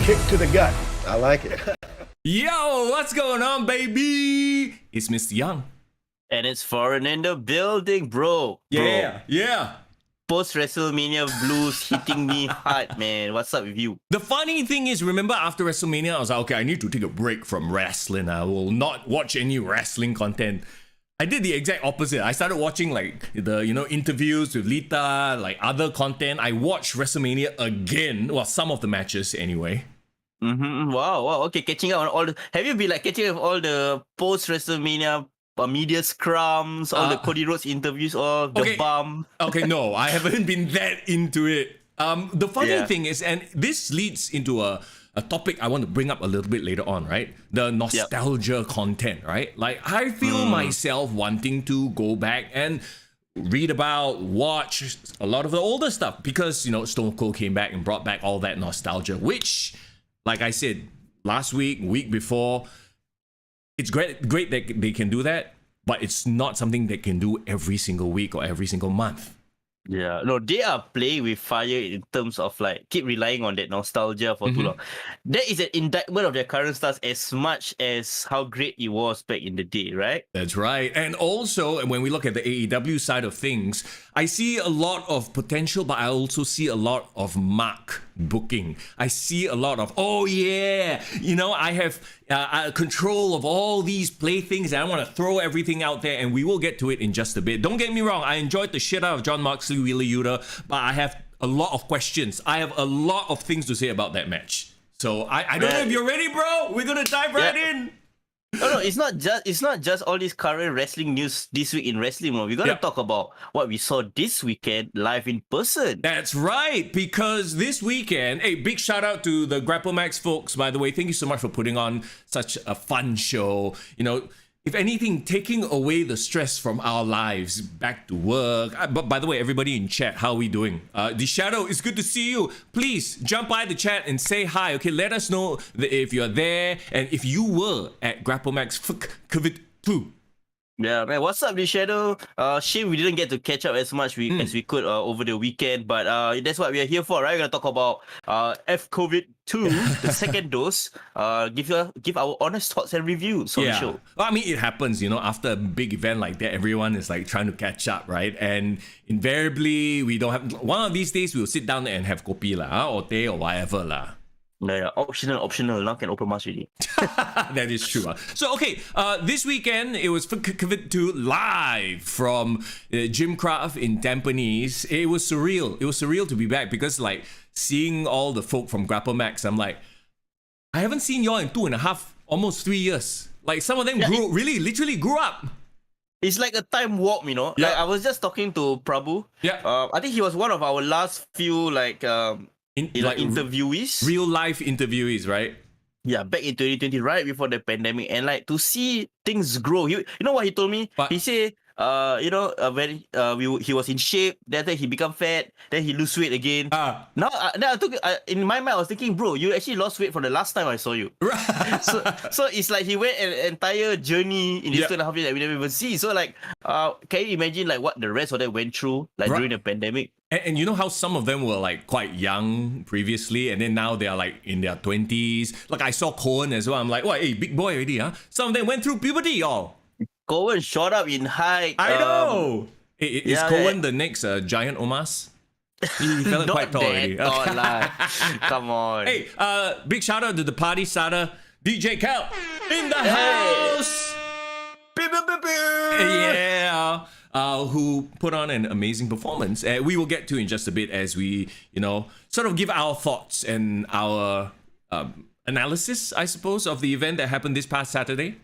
kick to the gut. I like it. Yo, what's going on, baby? It's Mister Young. And it's foreign in the building, bro. Yeah. Post WrestleMania blues hitting me hard, man. What's up with you? The funny thing is, remember after WrestleMania, I was like, okay, I need to take a break from wrestling. I will not watch any wrestling content. I did the exact opposite. I started watching like the interviews with Lita, like other content. I watched WrestleMania again. Well, some of the matches anyway. Wow. Okay, catching up on all the... Have you been like catching up on all the post WrestleMania media scrums, all the Cody Rhodes interviews, all the bum? Okay, no, I haven't been that into it. The funny thing is, and this leads into a topic I want to bring up a little bit later on, right? The nostalgia content, right? Like, I feel myself wanting to go back and read about, watch a lot of the older stuff because, Stone Cold came back and brought back all that nostalgia, which, like I said, last week before, it's great that they can do that, but it's not something they can do every single week or every single month. Yeah, no, they are playing with fire in terms of like keep relying on that nostalgia for too long. That is an indictment of their current stars as much as how great it was back in the day, right? That's right. And also, when we look at the AEW side of things, I see a lot of potential, but I also see a lot of mark booking. I see a lot of, I have control of all these playthings and I want to throw everything out there, and we will get to it in just a bit. Don't get me wrong, I enjoyed the shit out of Jon Moxley, Wheeler Yuta, but I have a lot of questions. I have a lot of things to say about that match. So I don't know if you're ready, bro. We're gonna dive right in. No, it's not just all this current wrestling news this week in wrestling. We're gonna talk about what we saw this weekend live in person. That's right, because this weekend, hey, big shout out to the GrappleMAX folks, by the way. Thank you so much for putting on such a fun show. If anything, taking away the stress from our lives, back to work. But by the way, everybody in chat, how are we doing? The Shadow, it's good to see you. Please jump by the chat and say hi. Okay, let us know if you're there and if you were at GrappleMAX FK CVD. Yeah, man. What's up, The Shadow? Shame we didn't get to catch up as much as we could over the weekend, but that's what we are here for, right? We're gonna talk about FKCVD, the second dose. Give our honest thoughts and reviews on the show. Well, I mean, it happens, after a big event like that, everyone is like trying to catch up, right? And invariably, we don't have. One of these days, we'll sit down and have kopi lah, or teh or whatever lah. Yeah, optional. Now can open mask already. That is true. So, okay, this weekend, it was FKCVD live from Gymcraft in Tampines. It was surreal. It was surreal to be back because, like, seeing all the folk from GrappleMAX, I'm like, I haven't seen y'all in 2.5, almost 3 years. Like, some of them literally grew up. It's like a time warp, Yeah. Like, I was just talking to Prabhu. Yeah. I think he was one of our last few, interviewees. Real life interviewees, right? Yeah, back in 2020, right before the pandemic, and like to see things grow. You know what he told me? He said, he was in shape. Then he become fat. Then he lose weight again. Now I took in my mind. I was thinking, bro, you actually lost weight from the last time I saw you. so it's like he went an entire journey in this 2.5 years that we never even see. So like, can you imagine like what the rest of them went through during the pandemic? And you know how some of them were like quite young previously, and then now they are like in their 20s. Like I saw Cohen as well. I'm like, hey, big boy already, huh? Some of them went through puberty, y'all. Cohen shot up in height. I know. Is Cohen the next Giant Omas? He felt quite tall already. Come on. Hey, big shout out to the party starter, DJ Cal in the house. Yeah. Who put on an amazing performance. We will get to in just a bit as we, sort of give our thoughts and our analysis, I suppose, of the event that happened this past Saturday.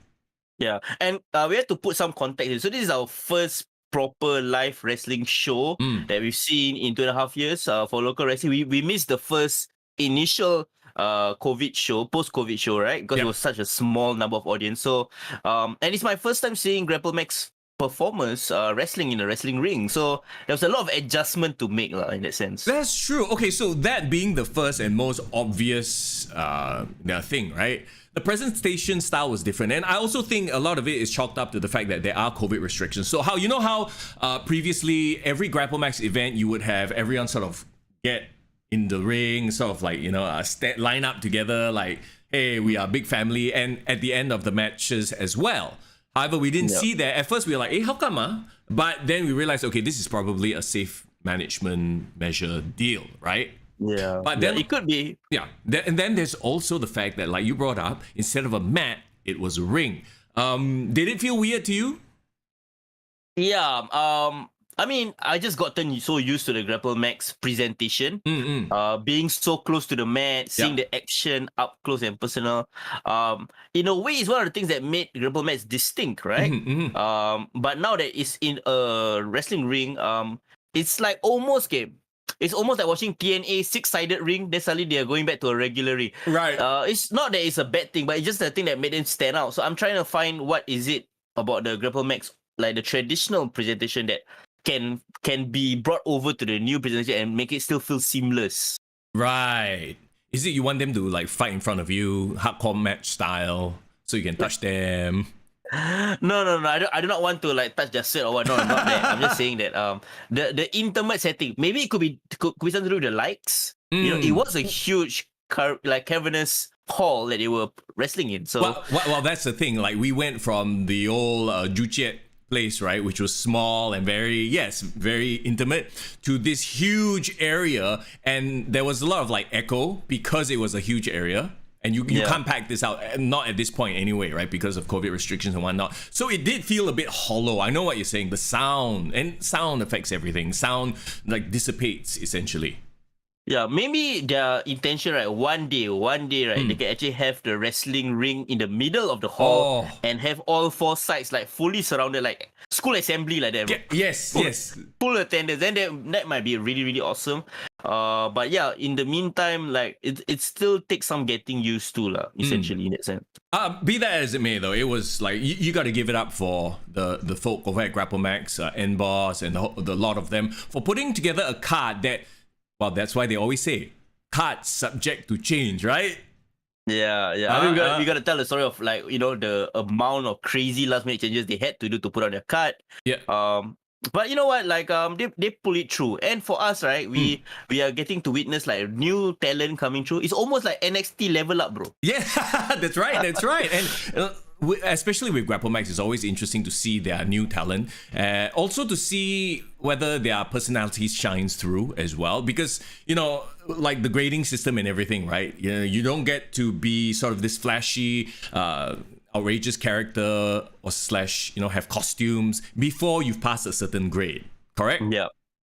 Yeah, and we have to put some context in. So this is our first proper live wrestling show that we've seen in 2.5 years for local wrestling. We missed the first initial post-COVID show, right? Because it was such a small number of audience. So, and it's my first time seeing GrappleMAX performance wrestling in a wrestling ring, so there was a lot of adjustment to make in that sense. That's true. Okay, so that being the first and most obvious thing, right? The presentation style was different, and I also think a lot of it is chalked up to the fact that there are COVID restrictions. So how previously every GrappleMAX event you would have everyone sort of get in the ring, sort of like, line up together, like, hey, we are a big family, and at the end of the matches as well. However, we didn't see that. At first, we were like, hey, how come? But then we realized, okay, this is probably a safe management measure deal, right? Yeah. But then it could be. Yeah. And then there's also the fact that, like you brought up, instead of a mat, it was a ring. Did it feel weird to you? Yeah. I mean, I just gotten so used to the GrappleMAX presentation, being so close to the mat, seeing the action up close and personal. In a way, it's one of the things that made GrappleMAX distinct, right? But now that it's in a wrestling ring, it's like almost game. It's almost like watching TNA 6-sided ring. Then suddenly they are going back to a regular ring. Right. It's not that it's a bad thing, but it's just the thing that made them stand out. So I'm trying to find what is it about the GrappleMAX, like the traditional presentation that can be brought over to the new presentation and make it still feel seamless. Right. Is it you want them to like fight in front of you, hardcore match style, so you can touch them? No. I do not want to like touch their sweat or what. No, not that. I'm just saying that the intimate setting. Maybe it could be something to do with the likes. It was a huge cavernous hall that they were wrestling in. So well, that's the thing. Like we went from the old Juchiet place, right, which was small and very intimate, to this huge area, and there was a lot of like echo because it was a huge area. And you can't pack this out, not at this point anyway, right? Because of COVID restrictions and whatnot. So it did feel a bit hollow. I know what you're saying. The sound affects everything. Sound like dissipates essentially. Yeah, maybe their intention, right? One day, right? They can actually have the wrestling ring in the middle of the hall and have all four sides like fully surrounded, like school assembly like that. Yes. Full attendance. Then that might be really, really awesome. But yeah, in the meantime, like it still takes some getting used to, essentially, in that sense. Be that as it may, though, it was like you got to give it up for the folk over at GrappleMAX, N-Boss, and the lot of them for putting together a card that. Well, that's why they always say cards subject to change, right? Yeah. I mean, we got to tell the story of like the amount of crazy last minute changes they had to do to put on their card. Yeah. But you know what? Like they pull it through, and for us, right, we are getting to witness like new talent coming through. It's almost like NXT level up, bro. Yeah, that's right. And especially with GrappleMAX, it's always interesting to see their new talent. Also to see whether their personalities shines through as well, because like the grading system and everything, right? You don't get to be sort of this flashy, outrageous character or / have costumes before you've passed a certain grade, correct? Yeah.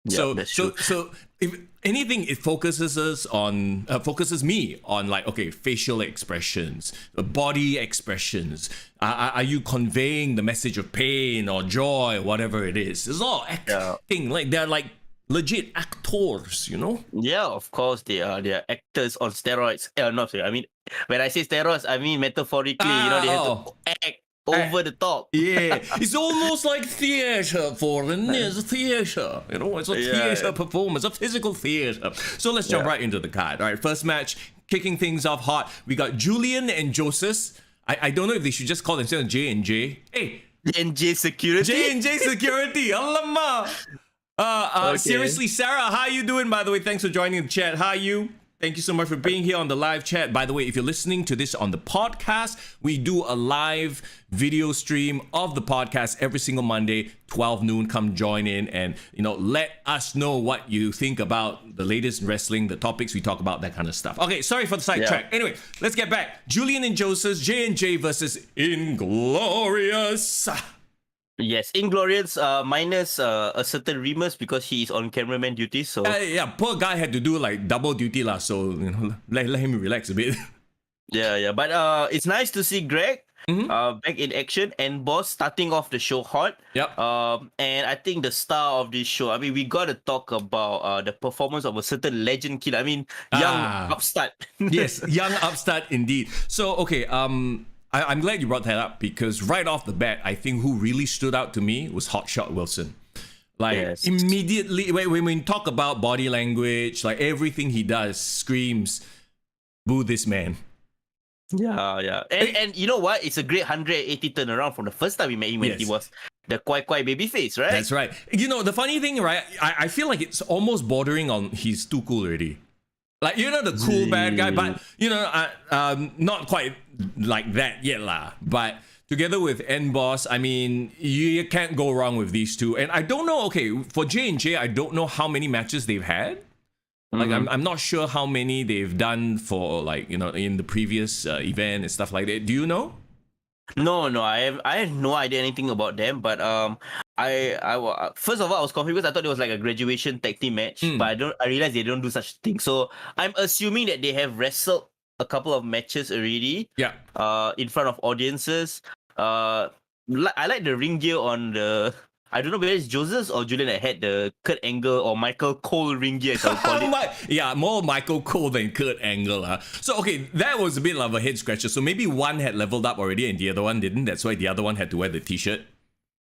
So that's true. so if anything, it focuses me on like, okay, facial expressions, body expressions. Are you conveying the message of pain or joy, whatever it is? It's all acting. Like they're like legit actors, Yeah, of course they are. They are actors on steroids. No, sorry. I mean, when I say steroids, I mean metaphorically. They have to act over the top. Yeah, it's almost like theater for them. It's a theater. It's a theater performance, a physical theater. So let's jump right into the card. All right, first match, kicking things off hot. We got Julian and Joseph. I don't know if they should just call themselves J and J. Hey, J&J Security. J&J Security. Alamak. Seriously, Sarah, how you doing, by the way? Thanks for joining the chat. How are you? Thank you so much for being here on the live chat. By the way, if you're listening to this on the podcast, we do a live video stream of the podcast every single Monday, 12 noon. Come join in and, let us know what you think about the latest in wrestling, the topics we talk about, that kind of stuff. Okay, sorry for the sidetrack. Anyway, let's get back. Julian and Joseph, J&J versus Inglorious. Yes, Inglorious minus a certain Remus because he is on cameraman duty. So poor guy had to do like double duty lah. So let him relax a bit. Yeah. But it's nice to see Greg back in action and Boss starting off the show hot. Yep. And I think the star of this show. I mean, we got to talk about the performance of a certain legend kid. I mean, young upstart. Yes, young upstart indeed. So okay, I'm glad you brought that up because right off the bat, I think who really stood out to me was Hotshot Wilson. Like immediately, when we talk about body language, like everything he does screams, boo this man. Yeah. And you know what? It's a great 180 turnaround from the first time we met him when he was the Kwai babyface, right? That's right. The funny thing, right? I feel like it's almost bordering on he's too cool already. Like, you know, the cool bad guy, but, you know, not quite like that yet lah. But together with N-Boss, I mean, you can't go wrong with these two. And I don't know, okay, for J&J, I don't know how many matches they've had. Like, I'm not sure how many they've done for, like, you know, in the previous event and stuff like that. Do you know? No, I have no idea anything about them. But first of all, I was confused because I thought it was like a graduation tag team match, but I realized they don't do such thing. So I'm assuming that they have wrestled a couple of matches already. Yeah. In front of audiences. I like the ring gear on the. I don't know whether it's Joseph or Julian that had the Kurt Angle or Michael Cole ring gear, as I would call it. Yeah, more Michael Cole than Kurt Angle. So, okay, that was a bit of a head scratcher. So maybe one had leveled up already and the other one didn't. That's why the other one had to wear the t-shirt.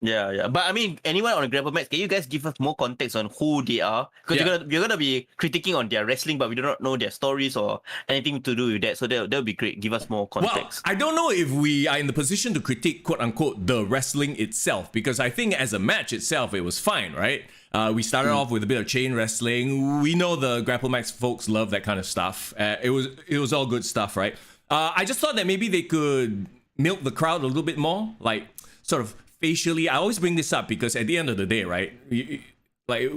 Yeah. But I mean, anyone on GrappleMAX, can you guys give us more context on who they are? Because you're gonna be critiquing on their wrestling, but we do not know their stories or anything to do with that. So that would be great. Give us more context. Well, I don't know if we are in the position to critique, quote unquote, the wrestling itself, because I think as a match itself, it was fine, right? We started off with a bit of chain wrestling. We know the GrappleMAX folks love that kind of stuff. It was all good stuff, right? I just thought that maybe they could milk the crowd a little bit more, like sort of facially. I always bring this up because at the end of the day, right, like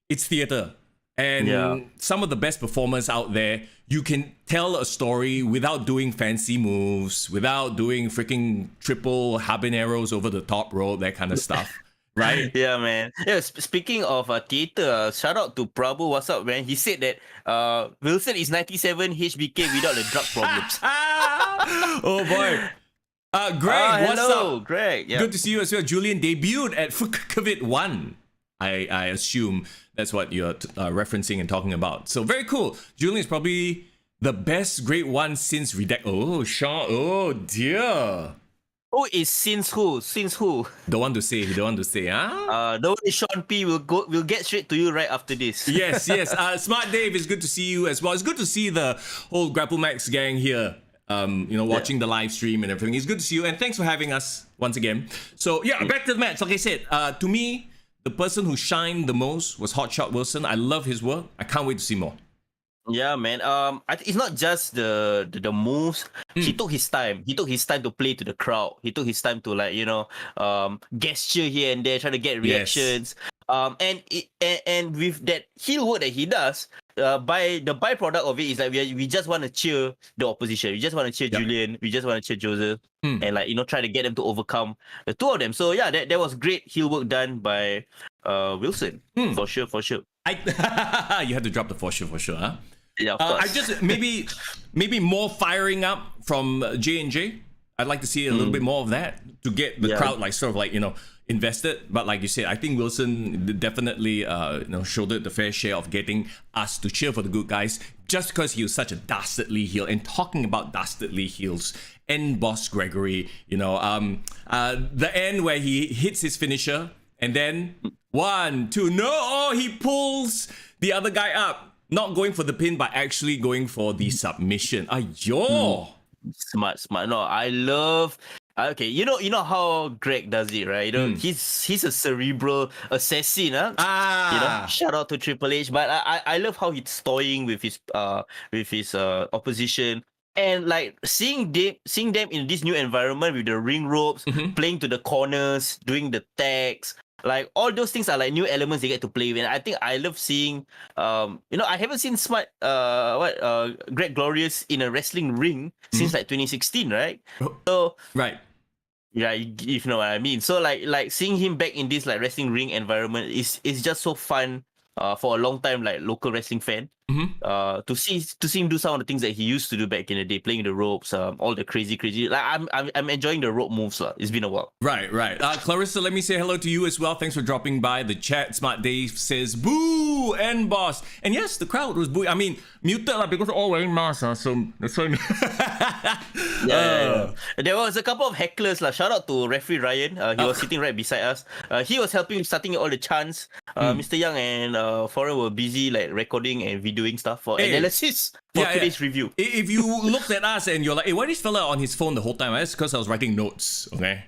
it's theater, and some of the best performers out there, you can tell a story without doing fancy moves, without doing freaking triple habaneros over the top rope, that kind of stuff. Right? Yeah, man. Yeah, speaking of theater, shout out to Prabhu. What's up, man? He said that Wilson is 97 HBK without the drug problems. Oh boy. Greg, what's hello, up? Greg. Yeah. Good to see you as well. Julian debuted at FKCVD 1. I assume that's what you're referencing and talking about. So very cool. Julian is probably the best grade 1 since Redact. Oh, Sean. Oh, dear. Who is since who? Since who? Don't want to say, huh? The one is Sean P. We'll get straight to you right after this. Yes. Smart Dave, it's good to see you as well. It's good to see the whole GrappleMAX gang here. Watching the live stream and everything. It's good to see you, and thanks for having us once again. So yeah, back to the match. Like I said, to me, the person who shined the most was Hotshot Wilson. I love his work. I can't wait to see more. Yeah, man. It's not just the moves. He took his time. He took his time to play to the crowd. He took his time to gesture here and there, try to get reactions. Yes. And with that heel work that he does, by the byproduct of it is like we just want to cheer the opposition. We just want to cheer Julian. We just want to cheer Joseph, and try to get them to overcome the two of them. So yeah, that was great heel work done by Wilson for sure. You had to drop the for sure, huh? Yeah, of course. I just maybe more firing up from J&J. I'd like to see a little bit more of that to get the crowd invested. But like you said, I think Wilson definitely shouldered the fair share of getting us to cheer for the good guys, just because he was such a dastardly heel. And talking about dastardly heels, N-Boss Gregory, the end where he hits his finisher and then 1, 2, he pulls the other guy up, not going for the pin but actually going for the submission. Smart. No, I love. Okay, you know how Greg does it, right? He's a cerebral assassin, huh? Shout out to Triple H, but I love how he's toying with his opposition, and like seeing them in this new environment with the ring ropes, playing to the corners, doing the tags. Like all those things are like new elements they get to play with. And I think I love seeing, I haven't seen Greg Glorious in a wrestling ring since like 2016, right? So right, yeah, if you know what I mean. So like seeing him back in this like wrestling ring environment is just so fun. For a long time, like local wrestling fan, to see him do some of the things that he used to do back in the day, playing the ropes, all the crazy. Like I'm enjoying the rope moves. It's been a while. Right. Clarissa, let me say hello to you as well. Thanks for dropping by the chat. Smart Dave says boo and boss, and yes, the crowd was booing. I mean, muted because they're all wearing masks. So that's what I mean. Yeah. There was a couple of hecklers. Shout out to referee Ryan. He was sitting right beside us. He was helping with starting all the chants. Mister Young and Foreign were busy like recording and videoing stuff for analysis for today's review. If you looked at us and you're like, hey, why is this fella on his phone the whole time? That's because I was writing notes, okay?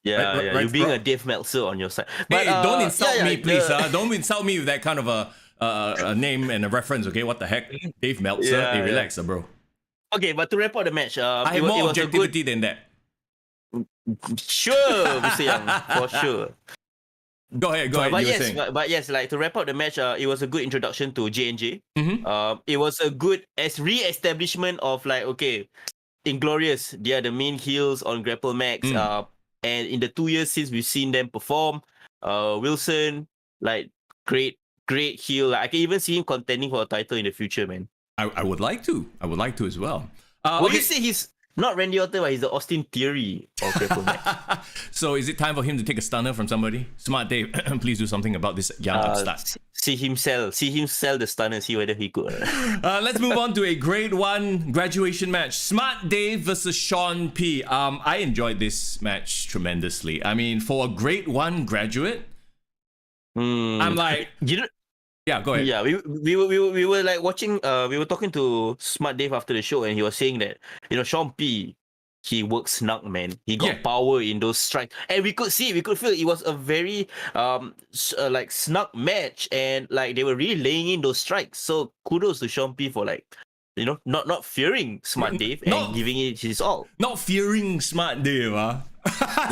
Yeah. You're being a Dave Meltzer on your side. But, hey, don't insult me, please. Don't insult me with that kind of a a name and a reference. Okay, what the heck? Dave Meltzer. Yeah, hey, yeah. relax, bro. Okay, but to wrap up the match, I have more objectivity than that. Sure, Mister Young, for sure. Go ahead. You were saying. But yes, like to wrap up the match, it was a good introduction to J&J. Mhm. It was a good re-establishment of like, okay, Inglorious, they are the main heels on GrappleMAX. And in the 2 years since we've seen them perform, Wilson, like great heel. Like, I can even see him contending for a title in the future, man. I would like to. I would like to as well. Would you say he's not Randy Orton, but he's the Austin Theory of GrappleMAX? So is it time for him to take a stunner from somebody? Smart Dave, please do something about this young upstart. See him sell the stunner, see whether he could. Let's move on to a grade 1 graduation match. Smart Dave versus Sean P. I enjoyed this match tremendously. I mean, for a grade 1 graduate, I'm like, yeah, go ahead. Yeah, we were like watching. We were talking to Smart Dave after the show, and he was saying that Sean P, he works snug, man. He got power in those strikes, and we could see it. We could feel it was a very like snug match, and like they were really laying in those strikes. So kudos to Sean P for like not fearing Smart Dave and giving it his all. Not fearing Smart Dave,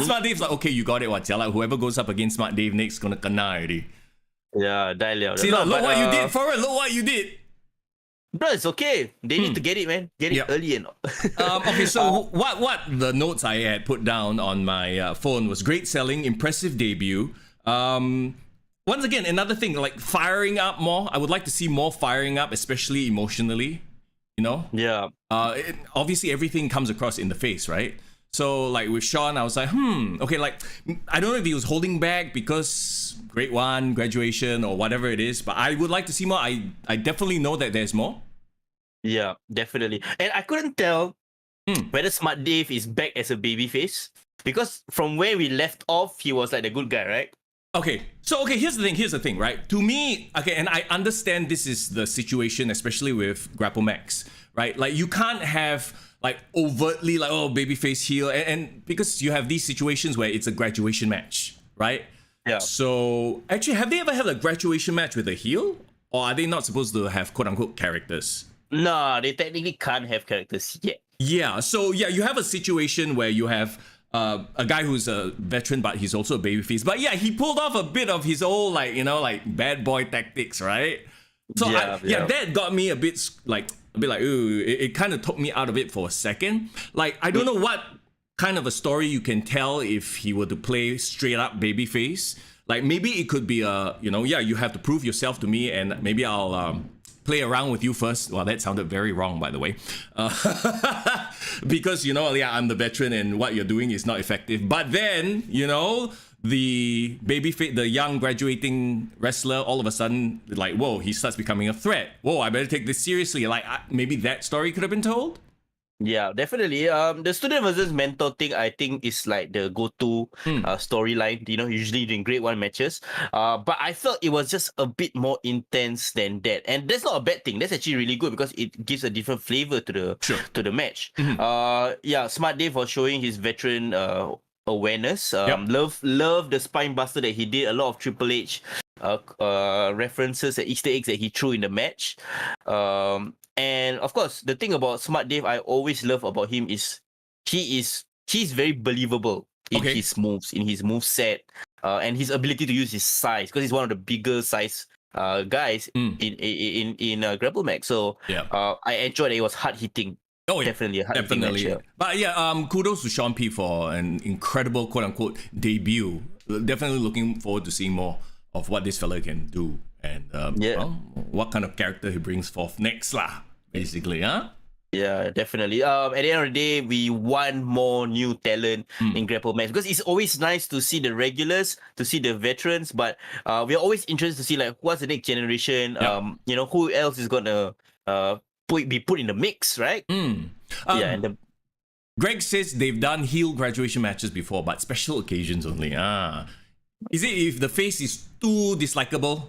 Smart Dave's like, okay, you got it, like whoever goes up against Smart Dave next gonna kena already. Yeah, die liao. See, look what you did, Forward. Look what you did. Bro, it's okay. They need to get it, man. Get it early and okay, so what the notes I had put down on my phone was great selling, impressive debut. Once again, another thing, like firing up more. I would like to see more firing up, especially emotionally. Yeah. Obviously, everything comes across in the face, right? So like with Sean, I was like, okay, like I don't know if he was holding back because grade 1 graduation or whatever it is, but I would like to see more. I definitely know that there's more. Yeah, definitely. And I couldn't tell whether Smart Dave is back as a babyface, because from where we left off, he was like the good guy, right? Okay, so here's the thing, right? To me, okay, and I understand this is the situation, especially with GrappleMAX, right? Like you can't have like overtly like, oh, babyface heel, and because you have these situations where it's a graduation match, right? Yeah. So actually, have they ever had a graduation match with a heel, or are they not supposed to have quote unquote characters? No, they technically can't have characters yet. Yeah. So yeah, you have a situation where you have a guy who's a veteran, but he's also a babyface. But yeah, he pulled off a bit of his old like bad boy tactics, right? So that got me a bit like ooh, it kind of took me out of it for a second. Like I don't know what kind of a story you can tell if he were to play straight up babyface. Like maybe it could be you have to prove yourself to me, and maybe I'll play around with you first. Well, that sounded very wrong, by the way, because I'm the veteran and what you're doing is not effective. But then the the young graduating wrestler, all of a sudden, like, whoa, he starts becoming a threat. Whoa, I better take this seriously. Like, maybe that story could have been told. Yeah, definitely. The student versus mentor thing, I think, is like the go-to storyline, usually during grade 1 matches. But I felt it was just a bit more intense than that. And that's not a bad thing. That's actually really good because it gives a different flavor to the match. Smart Dave was showing his veteran awareness. Love the spine buster that he did. A lot of Triple H references and Easter eggs that he threw in the match. And of course, the thing about Smart Dave I always love about him is he's very believable in his moves, in his moveset, and his ability to use his size, because he's one of the bigger size guys in GrappleMAX. So I enjoyed that it was hard hitting. Oh, yeah. Definitely a hard hitting match. Yeah. But kudos to Sean P for an incredible quote unquote debut. Definitely looking forward to seeing more of what this fella can do, and what kind of character he brings forth next lah, basically, Yeah, definitely. At the end of the day, we want more new talent in GrappleMAX, because it's always nice to see the regulars, to see the veterans, but we're always interested to see like what's the next generation. Who else is gonna be put in the mix, right? And Greg says they've done heel graduation matches before, but special occasions only. Is it if the face is too dislikable?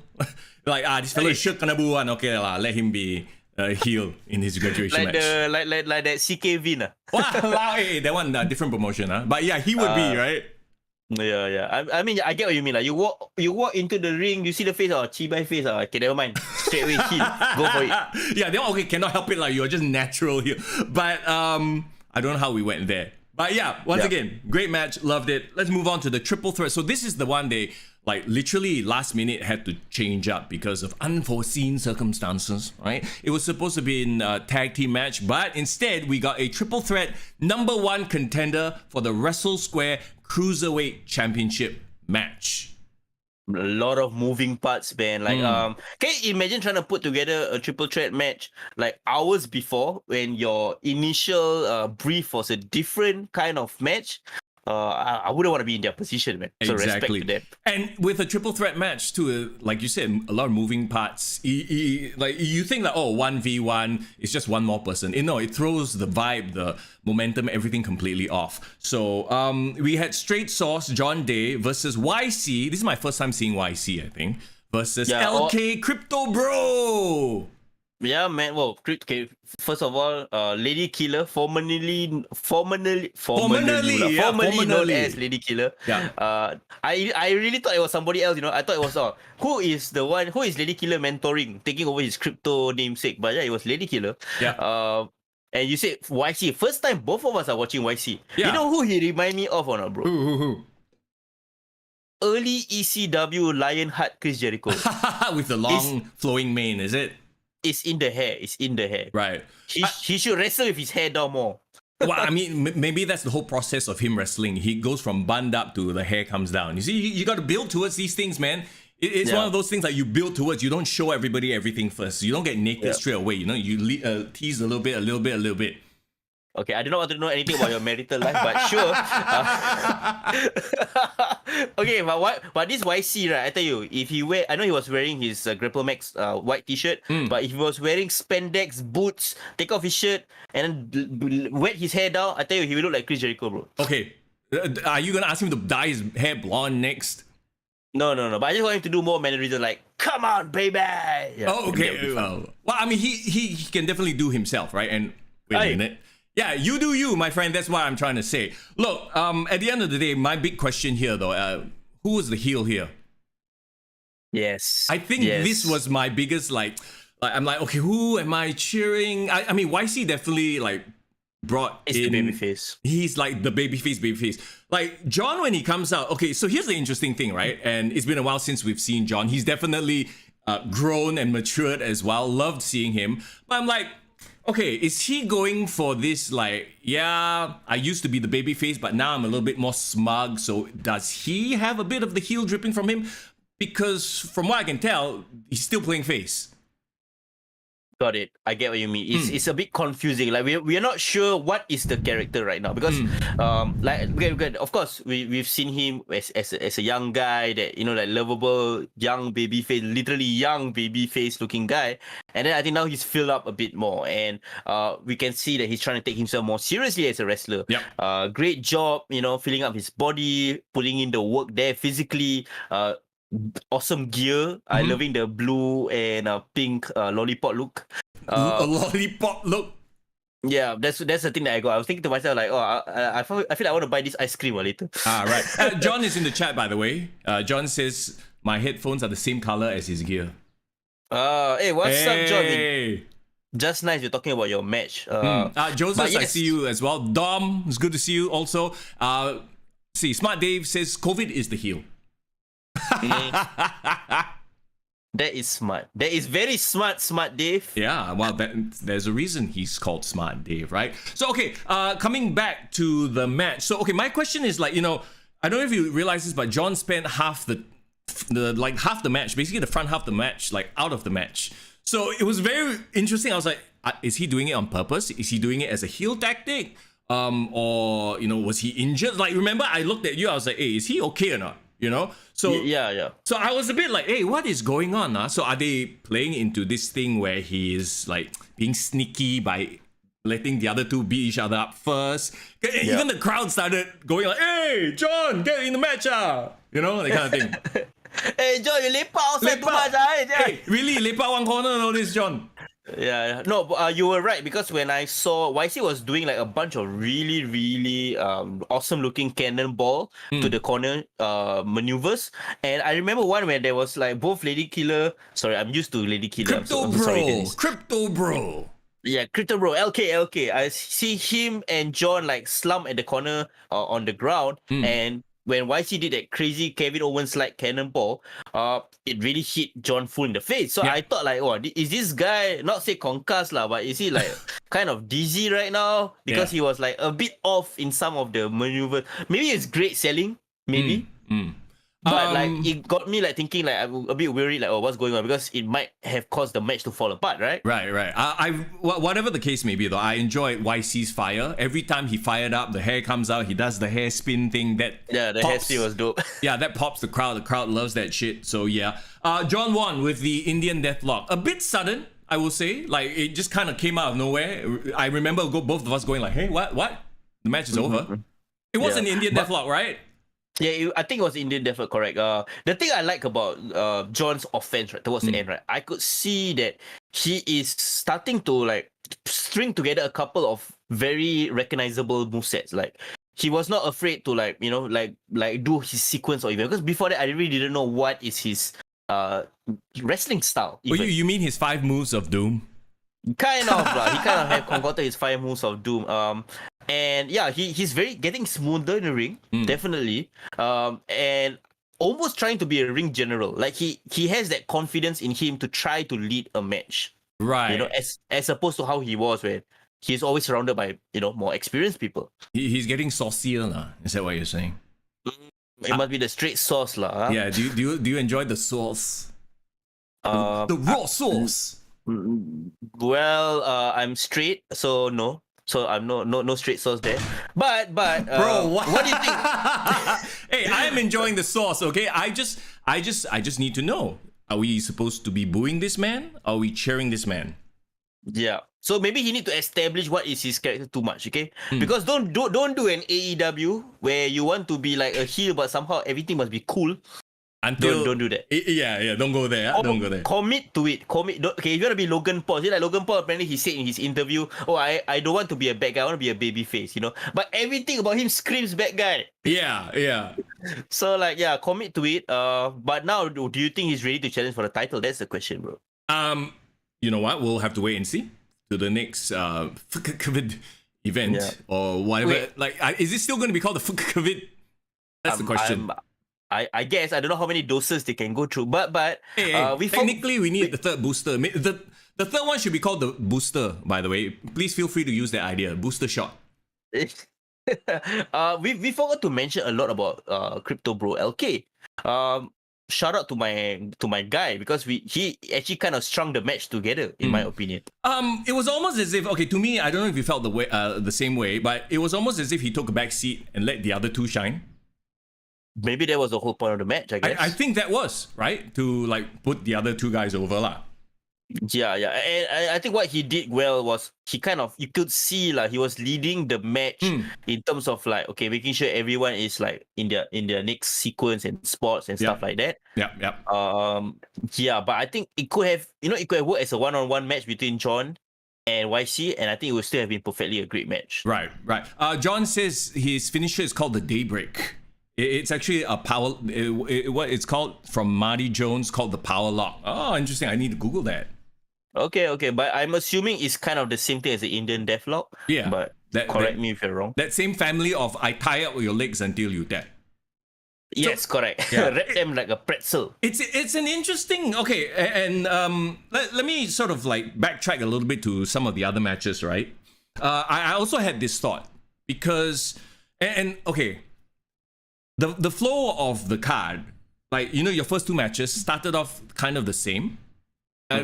Like, this fellow is sure kena buan, okay lah, let him be heel in his graduation match. Like that CK Vin. Wow, that one different promotion, But yeah, he would be, right? Yeah. I mean, I get what you mean. Like you walk into the ring, you see the face, chibai face. Okay, never mind. Straight away, heel. Go for it. Yeah, then okay, cannot help it. Like you're just natural here. But I don't know how we went there. But yeah, once again, great match, loved it. Let's move on to the triple threat. So this is the one they like literally last minute had to change up because of unforeseen circumstances, right? It was supposed to be in a tag team match, but instead we got a triple threat #1 contender for the Wrestle Square Cruiserweight Championship match. A lot of moving parts, man. Like, can you imagine trying to put together a triple threat match like hours before when your initial brief was a different kind of match? I wouldn't want to be in their position, man. So respect to them. And with a triple threat match too, like you said, a lot of moving parts. Like you think that 1v1 is just one more person. No, it throws the vibe, the momentum, everything completely off. So we had Straight Sauce John Day versus YC. This is my first time seeing YC, I think. Versus LK Crypto Bro. Yeah, man. Well, okay. First of all, Lady Killer, formerly known as Lady Killer. Yeah. I really thought it was somebody else. I thought it was who is Lady Killer mentoring, taking over his crypto namesake. But yeah, it was Lady Killer. Yeah. And you said YC. First time both of us are watching YC. Yeah. You know who he remind me of or not, bro? Who? Early ECW Lionheart Chris Jericho. With the long flowing mane, is it? It's in the hair. Right. He should wrestle with his hair down more. Well, I mean, maybe that's the whole process of him wrestling. He goes from bund up to the hair comes down. You see, you got to build towards these things, man. It's one of those things that you build towards. You don't show everybody everything first. You don't get naked straight away. You tease a little bit. Okay, I do not want to know anything about your marital life, but sure. Okay, but this YC, right? I tell you, if he I know he was wearing his GrappleMAX white t-shirt, but if he was wearing spandex boots, take off his shirt, and wet his hair down, I tell you, he will look like Chris Jericho, bro. Okay, are you gonna ask him to dye his hair blonde next? No. But I just want him to do more mannerisms like, come on, baby. Yeah, okay. Well, I mean, he can definitely do himself, right? And wait a minute. Yeah, you do you, my friend. That's what I'm trying to say. Look, at the end of the day, my big question here, though, who was the heel here? Yes. I think this was my biggest, I'm like, okay, who am I cheering? I mean, YC definitely, brought in... the babyface. He's like the babyface. Like, John, when he comes out... Okay, so here's the interesting thing, right? And it's been a while since we've seen John. He's definitely grown and matured as well. Loved seeing him. But I'm like... Okay, is he going for this I used to be the babyface, but now I'm a little bit more smug. So does he have a bit of the heel dripping from him? Because from what I can tell, he's still playing face. Got it. I get what you mean. It's a bit confusing. Like we are not sure what is the character right now because of course we've seen him as a young guy that lovable young baby face, literally young baby face looking guy, and then I think now he's filled up a bit more and we can see that he's trying to take himself more seriously as a wrestler. Yep. Great job, filling up his body, putting in the work there physically. Awesome gear. I'm loving the blue and pink lollipop look. A lollipop look. Yeah, that's the thing that I got. I was thinking to myself I feel like I want to buy this ice cream later. Right. John is in the chat, by the way. John says my headphones are the same color as his gear. Hey, what's up, John? Just nice. You're talking about your match. Joseph, I see you as well. Dom, it's good to see you also. Smart Dave says COVID is the heel. That is smart. That is very smart, Dave. Yeah, well, there's a reason he's called Smart Dave, right? So, okay, coming back to the match. So, okay, my question is I don't know if you realize this, but John spent half the match, basically the front half of the match, out of the match. So it was very interesting. I was like, is he doing it on purpose? Is he doing it as a heel tactic? Or was he injured? Remember, I looked at you. I was like, hey, is he okay or not? So yeah. So I was a bit like, hey, what is going on? So are they playing into this thing where he is being sneaky by letting the other two beat each other up first? Even the crowd started going like, hey, John, get in the match, that kind of thing. Hey, John, you lepak outside too much, Hey, really, lepak one corner and all this, John? Yeah, no, you were right because when I saw YC was doing like a bunch of really awesome looking cannonball to the corner maneuvers, and I remember one where there was like both Lady Killer. Sorry, I'm used to Lady Killer. I'm so sorry, Dennis. Crypto bro. Yeah, Crypto Bro, LK. I see him and John like slump at the corner on the ground, and when YC did that crazy Kevin Owens like cannonball, it really hit John full in the face. So Yeah. I thought like, oh, is this guy not say concussed lah, but is he like kind of dizzy right now because he was like a bit off in some of the maneuvers? Maybe it's great selling, maybe. But like it got me like thinking like I'm a bit worried like, oh, what's going on, because it might have caused the match to fall apart, right? Right. Whatever the case may be, though, I enjoyed YC's fire. Every time he fired up, the hair comes out. He does the hair spin thing. The hair spin was dope. Yeah, that pops the crowd. The crowd loves that shit. So yeah, John won with the Indian Deathlock. A bit sudden, I will say. Like it just kind of came out of nowhere. I remember both of us going like, "Hey, what? The match is over." It was an Indian Deathlock, right? Yeah, I think it was Indian Deathlock, correct. The thing I like about John's offense right towards the end, right, I could see that he is starting to like string together a couple of very recognizable movesets. Like he was not afraid to like like do his sequence or even, because before that I really didn't know what is his wrestling style. Oh, you mean his 5 moves of doom? Kind of, he kind of had concocted his 5 moves of doom. And yeah, he's very getting smoother in the ring, definitely. And almost trying to be a ring general. Like he has that confidence in him to try to lead a match. Right. You know, as opposed to how he was when he's always surrounded by, more experienced people. He's getting saucier now. Is that what you're saying? It must be the straight sauce lah. Huh? Yeah. Do you enjoy the sauce? The raw sauce. Well, I'm straight, so no. So I'm no straight sauce there. But Bro, what do you think? Hey, I am enjoying the sauce, okay? I just need to know. Are we supposed to be booing this man? Are we cheering this man? Yeah. So maybe he need to establish what is his character too much, okay? Because don't do an AEW where you want to be like a heel but somehow everything must be cool. Until don't do that. Yeah, don't go there. Don't go there. Commit to it. Okay, if you want to be Logan Paul, like Logan Paul apparently he said in his interview, oh, I don't want to be a bad guy, I want to be a baby face, But everything about him screams bad guy. Yeah. So like, yeah, commit to it. But now, do you think he's ready to challenge for the title? That's the question, bro. You know what? We'll have to wait and see to the next FKCVD event or whatever. Wait. Like, is it still going to be called the FKCVD? That's the question. I guess I don't know how many doses they can go through, but Hey, technically we need the third booster. The third one should be called the booster. By the way, please feel free to use that idea. Booster shot. We forgot to mention a lot about Crypto Bro LK. Shout out to my guy, because he actually kind of strung the match together, in my opinion. It was almost as if, okay, to me, I don't know if you felt the same way, but it was almost as if he took a back seat and let the other two shine. Maybe that was the whole point of the match, I guess. I think that was, right? To like put the other two guys over lah. Yeah. And I think what he did well was he kind of, you could see like he was leading the match in terms of like, okay, making sure everyone is like in their next sequence and spots and stuff like that. Yeah. Yeah, but I think it could have worked as a one-on-one match between John and YC, and I think it would still have been perfectly a great match. Right. John says his finisher is called the Daybreak. It's actually a power. What it's called from Marty Jones, called the Power Lock. Oh, interesting. I need to Google that. Okay, but I'm assuming it's kind of the same thing as the Indian Deathlock. Yeah, but correct me if you're wrong. That same family of I tie up your legs until you dead. Yes, correct. Yeah. Wrap them like a pretzel. It's an interesting. Okay, and let me sort of like backtrack a little bit to some of the other matches, right? I also had this thought because and okay. The flow of the card, like, your first two matches started off kind of the same.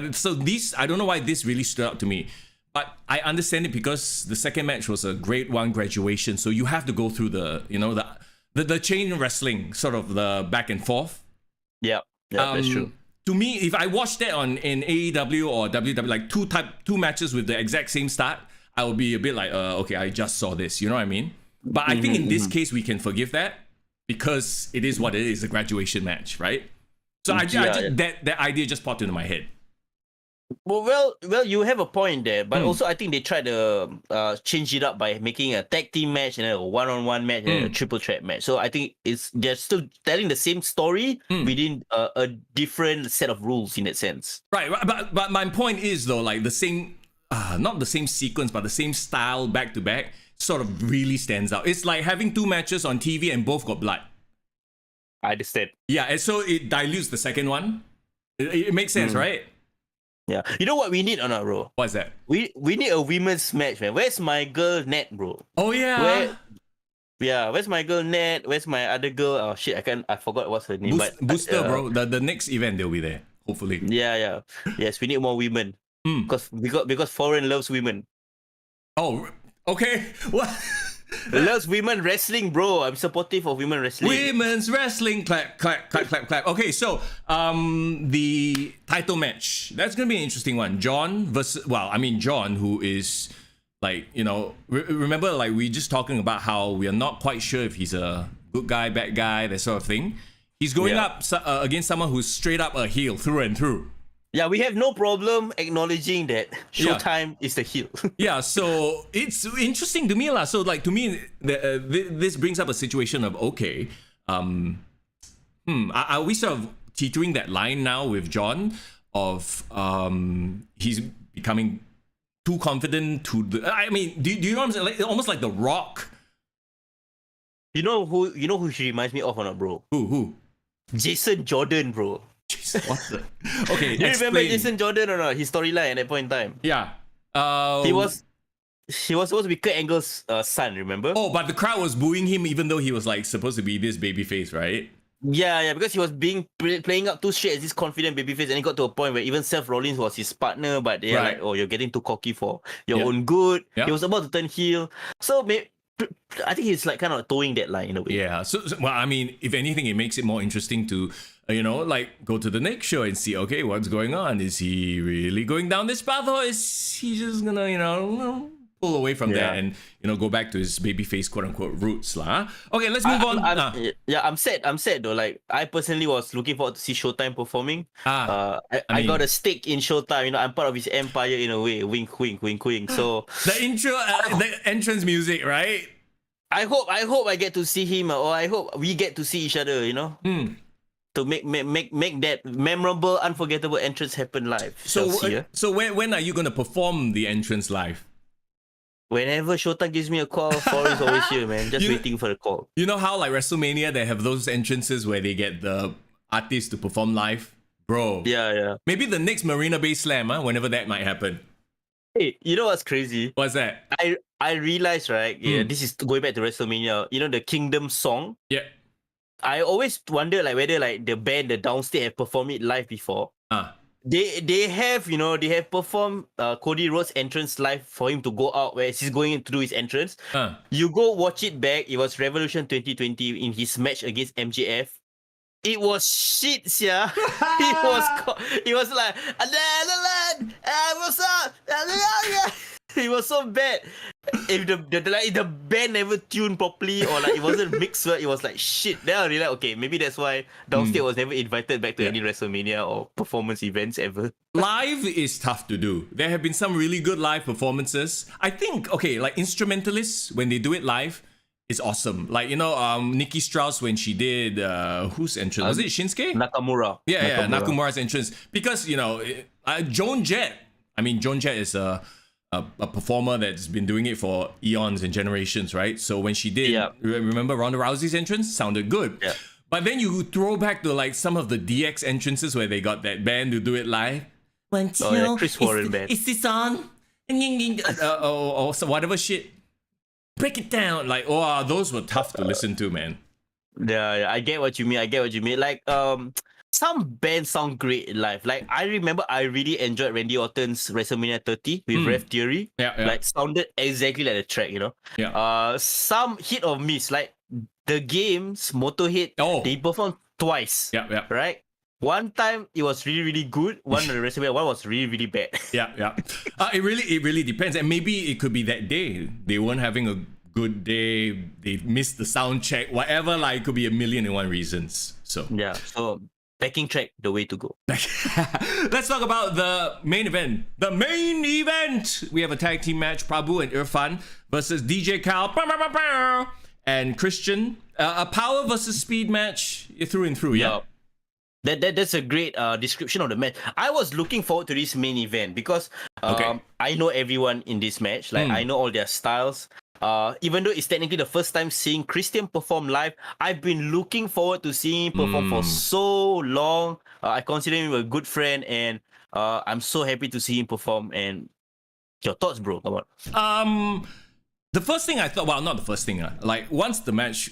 So these, I don't know why this really stood out to me, but I understand it because the second match was a grade 1 graduation. So you have to go through the chain wrestling, sort of the back and forth. Yeah, that's true. To me, if I watched that in AEW or WWE, like two matches with the exact same start, I would be a bit like, okay, I just saw this, you know what I mean? But I think in this case, we can forgive that, because it is what it is, a graduation match, right? So that idea just popped into my head. Well, you have a point there, but Hmm. also I think they tried to change it up by making a tag team match and then a one-on-one match and then a triple threat match. So I think they're still telling the same story within a different set of rules in that sense. Right, but my point is though, like the same, not the same sequence, but the same style back to back sort of really stands out. It's like having two matches on TV and both got blood. I understand. Yeah, and so it dilutes the second one. It makes sense, right? Yeah. You know what we need or not, bro? What's that? We need a women's match, man. Where's my girl Nat, bro? Oh yeah. Where's my girl Nat? Where's my other girl? Oh shit, I forgot what's her name. Booster, bro. The next event they'll be there, hopefully. Yeah. Yes, we need more women. Because foreign loves women. Oh, okay. What? Loves women wrestling, bro. I'm supportive of women wrestling. Women's wrestling. Clap, clap, clap, clap, clap. Okay, so the title match. That's gonna be an interesting one. John, who is like, you know, remember, like, we just talking about how we are not quite sure if he's a good guy, bad guy, that sort of thing. He's going up against someone who's straight up a heel through and through. Yeah, we have no problem acknowledging that Showtime is the heel. Yeah, so it's interesting to me, lah. So, like, to me, this brings up a situation of, okay, are we sort of teetering that line now with John of he's becoming too confident to the, I mean, do you know what I'm saying? Like, almost like The Rock. You know who she reminds me of or not, bro? Who? Jason Jordan, bro. Jeez, what the? Okay, Do you remember Jason Jordan or not? His storyline at that point in time. Yeah. He was supposed to be Kurt Angle's son, remember? Oh, but the crowd was booing him even though he was like supposed to be this babyface, right? Yeah, because he was playing up too straight as this confident babyface, and he got to a point where even Seth Rollins was his partner, but they're like, oh, you're getting too cocky for your own good. He was about to turn heel. So I think he's like kind of towing that line in a way. Yeah. So, well, I mean, if anything, it makes it more interesting to, you know, like go to the next show and see, okay, what's going on? Is he really going down this path, or is he just gonna, you know, pull away from there and, you know, go back to his babyface quote unquote roots, lah? Okay, let's move on. I'm sad though. Like, I personally was looking forward to see Showtime performing. I got a stake in Showtime. You know, I'm part of his empire in a way. Wink, wink, wink, wink. So the intro, the entrance music, right? I hope I get to see him, or I hope we get to see each other. You know. To make that memorable, unforgettable entrance happen live. So when are you gonna perform the entrance live? Whenever Showtime gives me a call, Foreign's always here, man. Just waiting for the call. You know how like WrestleMania, they have those entrances where they get the artists to perform live? Bro. Yeah. Maybe the next Marina Bay Slam, whenever that might happen. Hey, you know what's crazy? What's that? I realized, right? Yeah, this is going back to WrestleMania. You know, the Kingdom song? Yeah. I always wonder like whether like the band, the Downstate, have performed it live before. They have, you know, they have performed Cody Rhodes' entrance live for him to go out where he's going in to do his entrance. You go watch it back. It was Revolution 2020 in his match against MJF. It was shit, yeah. It was like, what's up? It was so bad. If the band never tuned properly, or like it wasn't mixed well, it was like shit. Then I realized, okay, maybe that's why Downstate was never invited back to any WrestleMania or performance events ever. Live is tough to do. There have been some really good live performances. I think, okay, like instrumentalists, when they do it live, it's awesome. Like, you know, Nikki Strauss, when she did, whose entrance? Was it Shinsuke? Nakamura. Yeah, Nakamura's entrance. Because, you know, Joan Jett is a performer that's been doing it for eons and generations, right? So when she did, remember Ronda Rousey's entrance? Sounded good. Yeah. But then you throw back to like some of the DX entrances where they got that band to do it live. Chris Warren band. Is this on? Or so whatever shit. Break it down. Like, those were tough to listen to, man. Yeah, I get what you mean. Like, some bands sound great live. Like, I remember I really enjoyed Randy Orton's WrestleMania 30 with Rev Theory. Yeah. Like, sounded exactly like the track, you know? Yeah. Some hit or miss. Like, the games, Motorhead, they performed twice. Yeah. Right? One time it was really, really good. One WrestleMania, one was really, really bad. Yeah. It really depends. And maybe it could be that day. They weren't having a good day. They missed the sound check. Whatever, like, it could be a million and one reasons. So yeah. So backing track, the way to go. Let's talk about the main event. The main event! We have a tag team match, Prabhu and Irfan versus DJ Cal and Christian. A power versus speed match through and through, yeah? That's a great description of the match. I was looking forward to this main event because I know everyone in this match. Like I know all their styles. Even though it's technically the first time seeing Christian perform live, I've been looking forward to seeing him perform for so long. I consider him a good friend, and I'm so happy to see him perform. And your thoughts, bro? Come on. The first thing I thought, well, not the first thing. Like once the match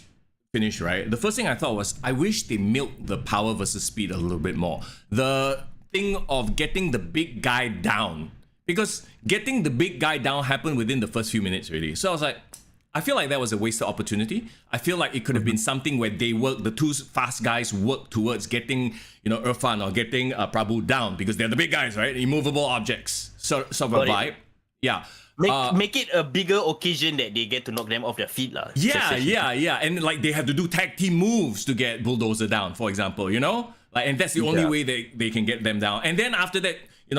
finished, right? The first thing I thought was, I wish they milked the power versus speed a little bit more. The thing of getting the big guy down. Because getting the big guy down happened within the first few minutes, really. So I was like, I feel like that was a wasted opportunity. I feel like it could have been something where the two fast guys work towards getting, Irfan or getting Prabhu down, because they're the big guys, right? Immovable objects, sort of a vibe. Yeah. Make it a bigger occasion that they get to knock them off their feet, lah. Yeah. And like they have to do tag team moves to get Bulldozer down, for example, Like, and that's the only way they can get them down. And then after that,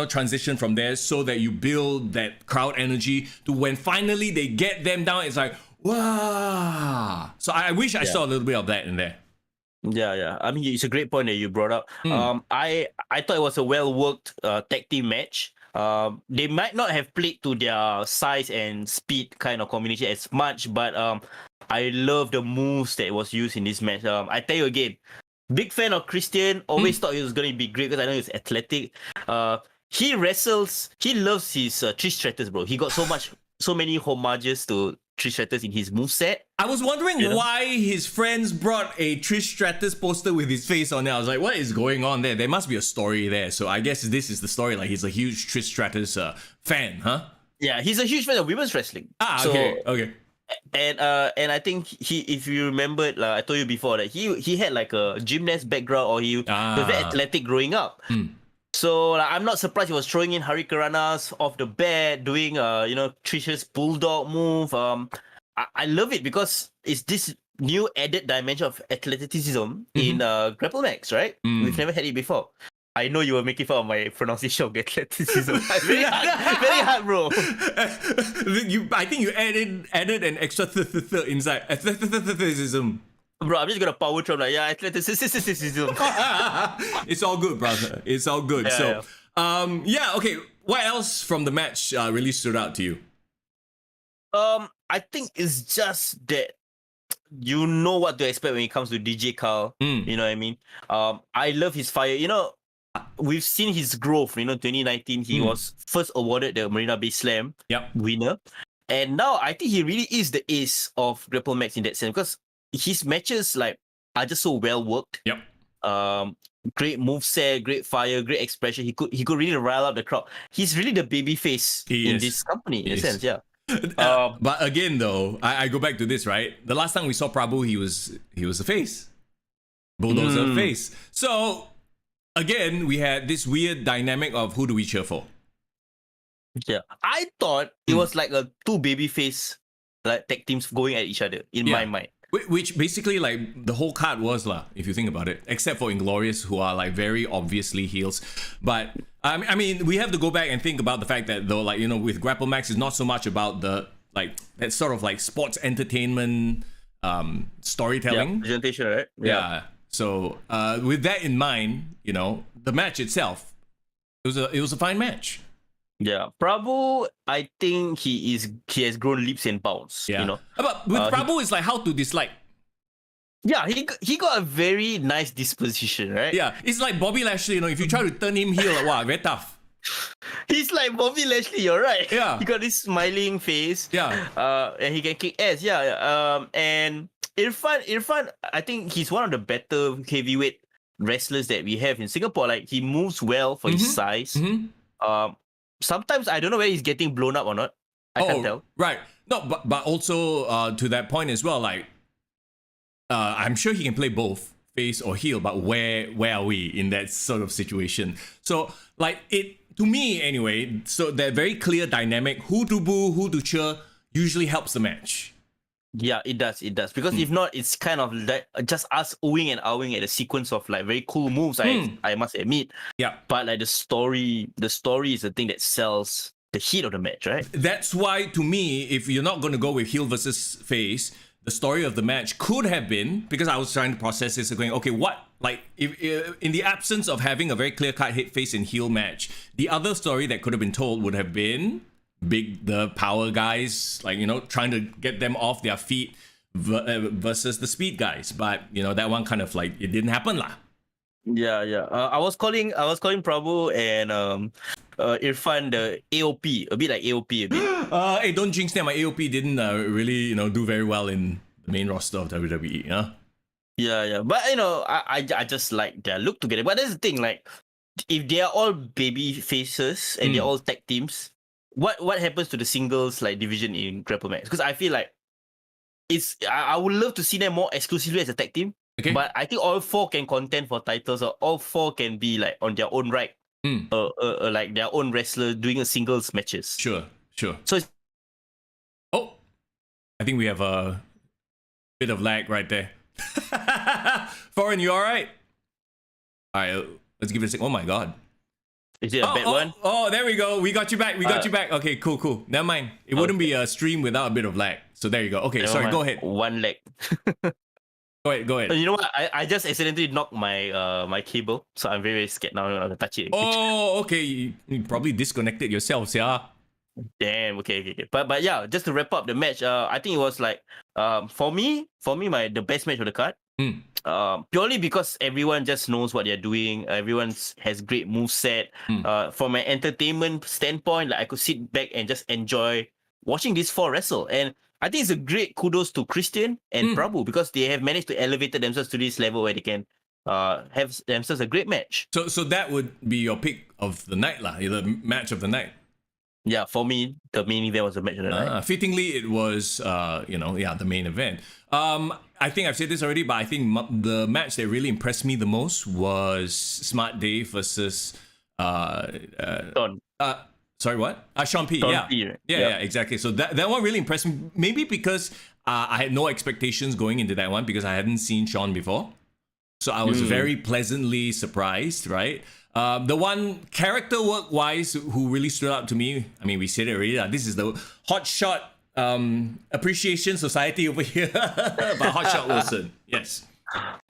transition from there so that you build that crowd energy to when finally they get them down, it's like, wow. So I wish I saw a little bit of that in there. Yeah. I mean, it's a great point that you brought up. I thought it was a well-worked tag team match. They might not have played to their size and speed kind of combination as much, but I love the moves that was used in this match. I tell you again, big fan of Christian. Always thought he was going to be great because I know he's athletic. He wrestles. He loves his Trish Stratus, bro. He got so many homages to Trish Stratus in his moveset. I was wondering why his friends brought a Trish Stratus poster with his face on it. I was like, what is going on there? There must be a story there. So I guess this is the story. Like, he's a huge Trish Stratus fan, huh? Yeah, he's a huge fan of women's wrestling. Okay. And I think if you remembered, I told you before that he had like a gymnast background, or he was very athletic growing up. So I'm not surprised he was throwing in Hurricanranas off the bat, doing Trish's bulldog move. I love it because it's this new added dimension of athleticism in GrappleMAX, right? We've never had it before. I know you were making fun of my pronunciation of athleticism. very hard, bro. I think you added an extra inside. Athleticism. Bro, I'm just gonna power through athleticism. It's all good, brother. It's all good. Okay. What else from the match really stood out to you? I think it's just that you know what to expect when it comes to DJ Carl. You know what I mean? I love his fire. We've seen his growth. 2019 he was first awarded the Marina Bay Slam winner, and now I think he really is the ace of GrappleMAX in that sense, because his matches are just so well worked. Great moveset, great fire, great expression. He could really rile up the crowd. He's really the baby face in this company in a sense. Yeah. But again, though, I go back to this, right? The last time we saw Prabhu, he was a face, Bulldozer face. So again, we had this weird dynamic of who do we cheer for? Yeah, I thought it was like a two baby face tag teams going at each other in my mind. Which basically, the whole card was, if you think about it, except for Inglorious, who are, very obviously heels. But, I mean, we have to go back and think about the fact that, though, with GrappleMAX, it's not so much about the, that sort of, sports entertainment storytelling. Yeah, presentation, right? Yeah. So, with that in mind, the match itself, it was a fine match. Yeah, Prabhu, I think he has grown leaps and bounds. Yeah. But with Prabhu, it's how to dislike. Yeah, he got a very nice disposition, right? Yeah, it's like Bobby Lashley. If you try to turn him heel, wow, very tough. He's like Bobby Lashley. You're right. Yeah, he got this smiling face. Yeah. And he can kick ass. Yeah. And Irfan, I think he's one of the better heavyweight wrestlers that we have in Singapore. He moves well for his size. Sometimes I don't know whether he's getting blown up or not. I can't tell. Right. No, but also to that point as well, I'm sure he can play both face or heel, but where are we in that sort of situation? So to me anyway, so that very clear dynamic, who to boo, who to cheer, usually helps the match. Yeah, it does. It does. Because if not, it's kind of like just us oohing and ahhing at a sequence of like very cool moves. I must admit. Yeah. But like the story is the thing that sells the heat of the match, right? That's why, to me, if you're not going to go with heel versus face, the story of the match could have been, because I was trying to process this, going, okay, what, like, if in the absence of having a very clear-cut hit face and heel match, the other story that could have been told would have been the power guys, like, you know, trying to get them off their feet versus the speed guys. But, you know, that one kind of like, it didn't happen lah. Yeah. I was calling Prabhu and Irfan the AOP, a bit like AOP a bit. Hey, don't jinx that. My AOP didn't really, you know, do very well in the main roster of WWE. Huh? Yeah. But you know, I just like their look together. But that's the thing, like, if they are all baby faces and they're all tag teams, what happens to the singles like division in GrappleMAX? Because I feel like I would love to see them more exclusively as a tag team. Okay. But I think all four can contend for titles, or all four can be like on their own right, like their own wrestler doing a singles matches. Sure. So it's, I think we have a bit of lag right there. Foreign, you all right? All right, let's give it a second. Oh my god. is it a bad one? Oh, there we go. We got you back. Okay, cool. Never mind. It wouldn't be a stream without a bit of lag. So there you go. Okay, sorry, go ahead. One leg. Go ahead. You know what? I just accidentally knocked my my cable, so I'm very scared now. I'm gonna touch it. Oh, okay. You probably disconnected yourself, yeah. Damn. Okay. But yeah, just to wrap up the match, I think it was like for me the best match of the card. Purely because everyone just knows what they're doing. Everyone has great moveset. From an entertainment standpoint, like I could sit back and just enjoy watching these four wrestle. And I think it's a great kudos to Christian and Prabhu, because they have managed to elevate themselves to this level where they can have themselves a great match. So that would be your pick of the night lah, the match of the night. Yeah, for me, the main event was the match of the night. Fittingly, it was, the main event. I think I've said this already, but I think the match that really impressed me the most was Smart Dave versus Sean. Sorry, what? Sean P. Sean Yeah. P, right? Yeah, exactly. So that one really impressed me. Maybe because I had no expectations going into that one, because I hadn't seen Sean before. So I was very pleasantly surprised, right? The one character work-wise who really stood out to me, I mean, we said it already, this is the Hotshot Appreciation Society over here, by Hotshot Wilson. Yes.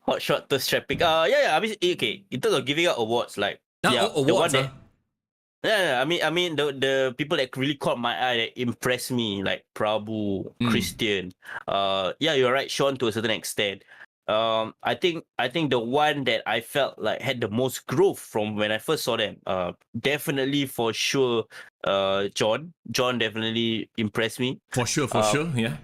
Hotshot thirst trapping. Yeah. I mean, okay. In terms of giving out awards, like Awards, the one that, yeah. I mean, the people that really caught my eye, that impressed me, like Prabhu, Christian. Yeah, you're right, Sean, to a certain extent. I think the one that I felt like had the most growth from when I first saw them, definitely for sure, John definitely impressed me. For sure, yeah.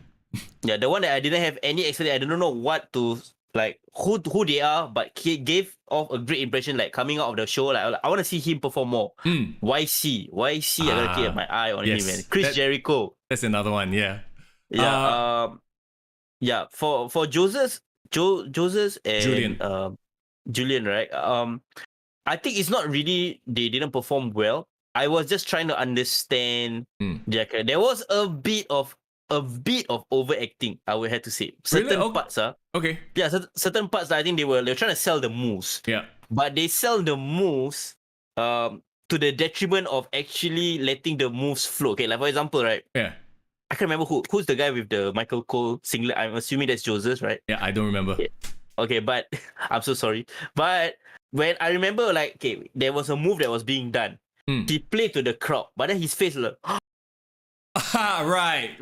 Yeah, the one that I didn't have any expectation, I don't know what to, like, who they are, but he gave off a great impression, like coming out of the show. Like, I want to see him perform more. YC, I gotta keep my eye on him, man. Jericho. That's another one, yeah. Yeah. For Joseph and Julian, right? I think it's not really they didn't perform well. I was just trying to understand their character. There was a bit of overacting, I would have to say. Certain parts, okay. Yeah, certain parts, I think they were trying to sell the moves. Yeah. But they sell the moves to the detriment of actually letting the moves flow. Okay, like for example, right? Yeah. I can't remember who's the guy with the Michael Cole singlet. I'm assuming that's Joseph, right? Yeah, I don't remember. Okay, but I'm so sorry. But when I remember, like, okay, there was a move that was being done. He played to the crowd, but then his face like, right.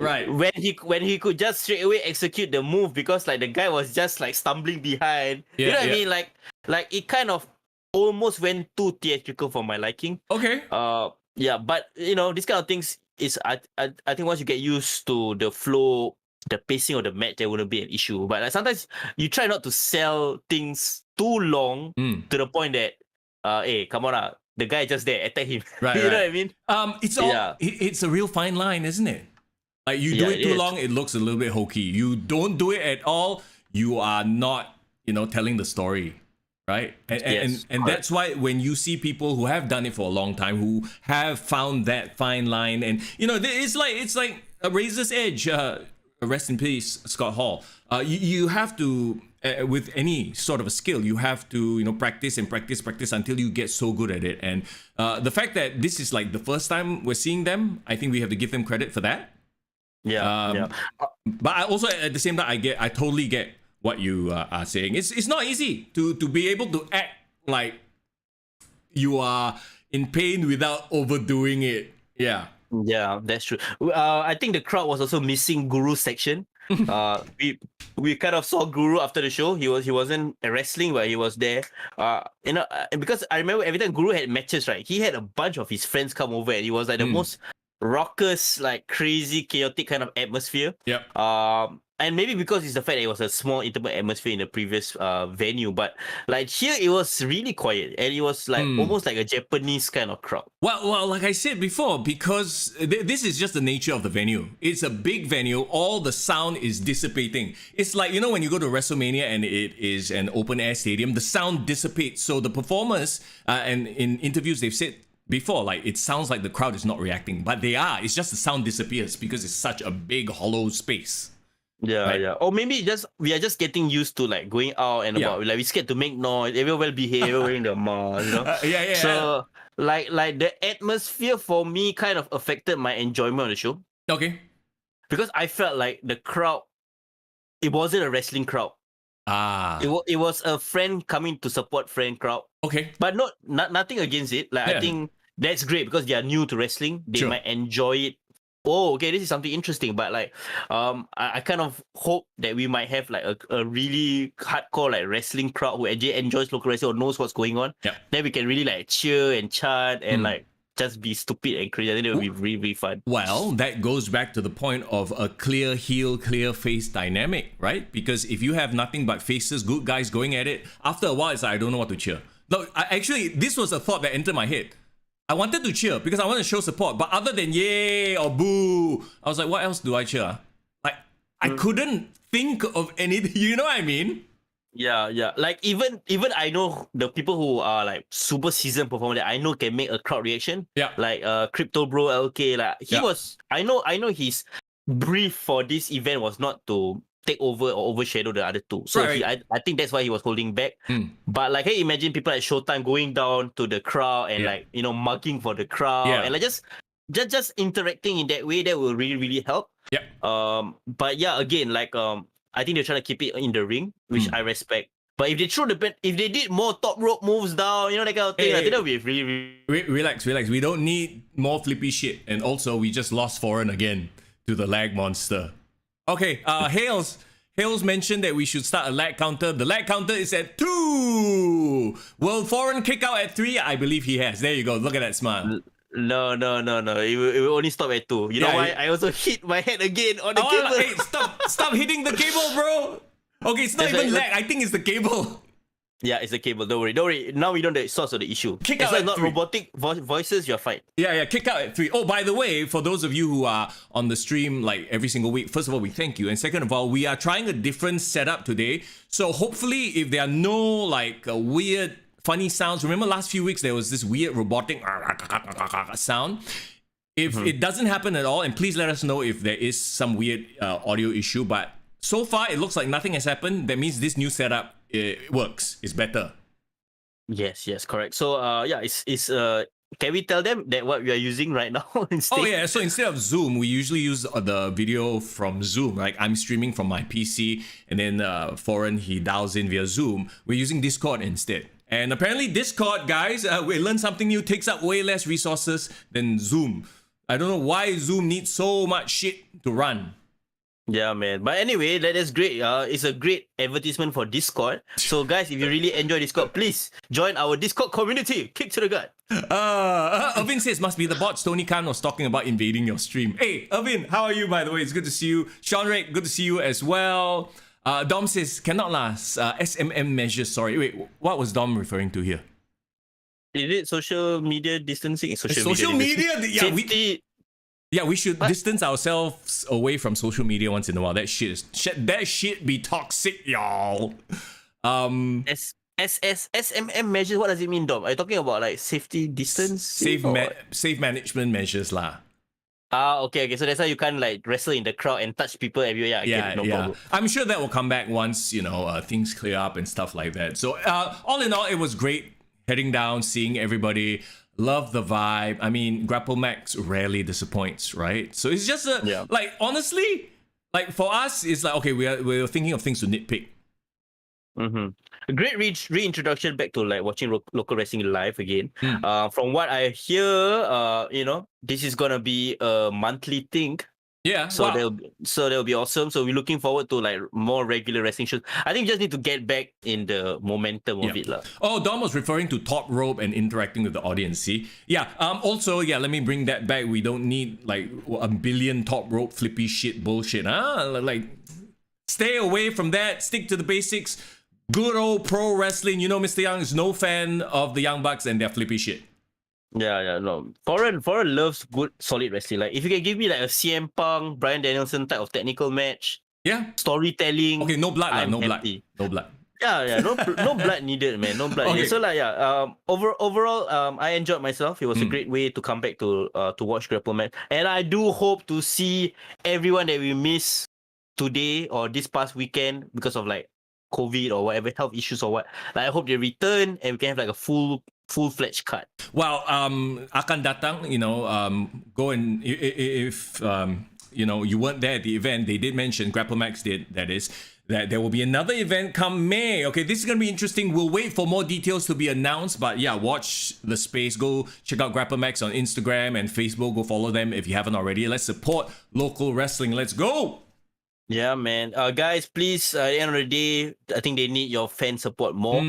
When he could just straight away execute the move, because like the guy was just like stumbling behind. Yeah, you know what I mean? Like it kind of almost went too theatrical for my liking. Okay. Yeah, but you know, these kind of things is I think once you get used to the flow, the pacing of the match, there wouldn't be an issue. But like sometimes you try not to sell things too long to the point that hey, come on, the guy just there, attack him. Right. You know what I mean? It's a real fine line, isn't it? Like you do it too long, it looks a little bit hokey. You don't do it at all, you are not, telling the story. Right? And that's why when you see people who have done it for a long time, who have found that fine line, and it's like a razor's edge. rest in peace, Scott Hall. You have to, with any sort of a skill, you have to, practice and practice until you get so good at it. And the fact that this is like the first time we're seeing them, I think we have to give them credit for that. Yeah. But I also, at the same time, I totally get what you are saying. It's not easy to be able to act like you are in pain without overdoing it. Yeah. Yeah, that's true. I think the crowd was also missing Guru's section. We kind of saw Guru after the show. He wasn't wrestling, but he was there. Because I remember every time Guru had matches, right? He had a bunch of his friends come over, and he was like the most raucous, like crazy, chaotic kind of atmosphere. Yep. And maybe because it's the fact that it was a small, intimate atmosphere in the previous venue, but like here it was really quiet, and it was like almost like a Japanese kind of crowd. Well, like I said before, because this is just the nature of the venue. It's a big venue. All the sound is dissipating. It's like, when you go to WrestleMania and it is an open air stadium, the sound dissipates. So the performers, and in interviews they've said before, like it sounds like the crowd is not reacting, but they are. It's just the sound disappears because it's such a big hollow space. Yeah, right? yeah. Or maybe we are just getting used to like going out and about. Like we scared to make noise. Everyone well behave, wearing the mask, Yeah. So like the atmosphere for me kind of affected my enjoyment of the show. Okay. Because I felt like the crowd, it wasn't a wrestling crowd. It was a friend coming to support friend crowd. Okay. But nothing against it. Like I think that's great because they are new to wrestling. They might enjoy it. Oh, okay, this is something interesting. But like, I kind of hope that we might have like a really hardcore like wrestling crowd who actually enjoys local wrestling or knows what's going on. Yeah. Then we can really like cheer and chant and like just be stupid and crazy. I think it would be really, really fun. Well, that goes back to the point of a clear heel, clear face dynamic, right? Because if you have nothing but faces, good guys going at it, after a while, it's like, I don't know what to cheer. No, actually, this was a thought that entered my head. I wanted to cheer because I want to show support, but other than yay or boo, I was like, what else do I cheer? Like, I couldn't think of anything. You know what I mean? Yeah. Like even I know the people who are like super seasoned performers that I know can make a crowd reaction. Yeah. Like Crypto Bro LK. Like he was. I know his brief for this event was not to take over or overshadow the other two. So right. I think that's why he was holding back. But like, hey, imagine people at Showtime going down to the crowd and like mugging for the crowd and like just interacting in that way, that will really, really help. Yeah. But yeah, again, like I think they're trying to keep it in the ring, which I respect. But if they did more top rope moves down, that kind of thing, I think that would be really, really... Relax. We don't need more flippy shit. And also, we just lost Foreign again to the lag monster. Okay, Hales mentioned that we should start a lag counter. The lag counter is at 2. Will Foreign kick out at 3? I believe he has. There you go. Look at that smile. No. It will only stop at 2. You know why? I also hit my head again on the cable. Hey, stop hitting the cable, bro. Okay, it's not even lag. I think it's the cable. Yeah, it's the cable. Don't worry. Now we know the source of the issue. Kick out like at not 3. robotic voices, you're fine. Yeah, kick out at 3. Oh, by the way, for those of you who are on the stream like every single week, first of all, we thank you. And second of all, we are trying a different setup today. So hopefully, if there are no like weird, funny sounds, remember last few weeks there was this weird robotic sound. If it doesn't happen at all, and please let us know if there is some weird audio issue. But so far, it looks like nothing has happened. That means this new setup works. It's better. Yes, correct. So it's can we tell them that what we are using right now instead? Oh yeah, so instead of Zoom, we usually use the video from Zoom. Like I'm streaming from my PC, and then Foreign, he dials in via Zoom. We're using Discord instead. And apparently Discord, guys, we learned something new, takes up way less resources than Zoom. I don't know why Zoom needs so much shit to run. Yeah, man. But anyway, that's great. It's a great advertisement for Discord. So guys, if you really enjoy Discord, please join our Discord community. Kick to the gut. Irvin says, must be the bots. Tony Khan was talking about invading your stream. Hey, Irvin, how are you, by the way? It's good to see you. Sean Rick, good to see you as well. Dom says, cannot last. SMM measures, sorry. Wait, what was Dom referring to here? Is it social media distancing? Social media? Yeah, we should distance ourselves away from social media once in a while. That shit be toxic, y'all. SMM measures, what does it mean, Dom? Are you talking about like safety distance? Safe management measures lah. Okay. So that's why you can't like wrestle in the crowd and touch people everywhere. Yeah, I get it, no problem. I'm sure that will come back once things clear up and stuff like that. So all in all, it was great heading down, seeing everybody. Love the vibe. I mean, GrappleMAX rarely disappoints, right? So it's just like honestly, like for us, it's like okay, we're thinking of things to nitpick. A great reintroduction back to like watching local wrestling live again. From what I hear, this is gonna be a monthly thing. Yeah, So wow. that'll be awesome. So we're looking forward to like more regular wrestling shows. I think we just need to get back in the momentum of it, lah. Oh, Dom was referring to top rope and interacting with the audience. See, also, let me bring that back. We don't need like a billion top rope flippy shit bullshit. Like, stay away from that. Stick to the basics. Good old pro wrestling. You know, Mister Young is no fan of the Young Bucks and their flippy shit. No. Foreign loves good solid wrestling. Like if you can give me like a CM Punk, Bryan Danielson type of technical match, storytelling. Okay, no blood, I'm no happy. blood, no blood. No blood needed, man. No blood needed. So like overall, I enjoyed myself. It was a great way to come back to watch GrappleMAX, and I do hope to see everyone that we miss today or this past weekend because of like COVID or whatever health issues or what. Like I hope they return and we can have like a full-fledged cut. Well, akan datang, go and if you weren't there at the event, they did mention, GrappleMAX did, that is, that there will be another event come May. Okay, this is going to be interesting. We'll wait for more details to be announced, but yeah, watch the space. Go check out GrappleMAX on Instagram and Facebook. Go follow them if you haven't already. Let's support local wrestling. Let's go! Yeah, man. Guys, please, at the end of the day, I think they need your fan support more.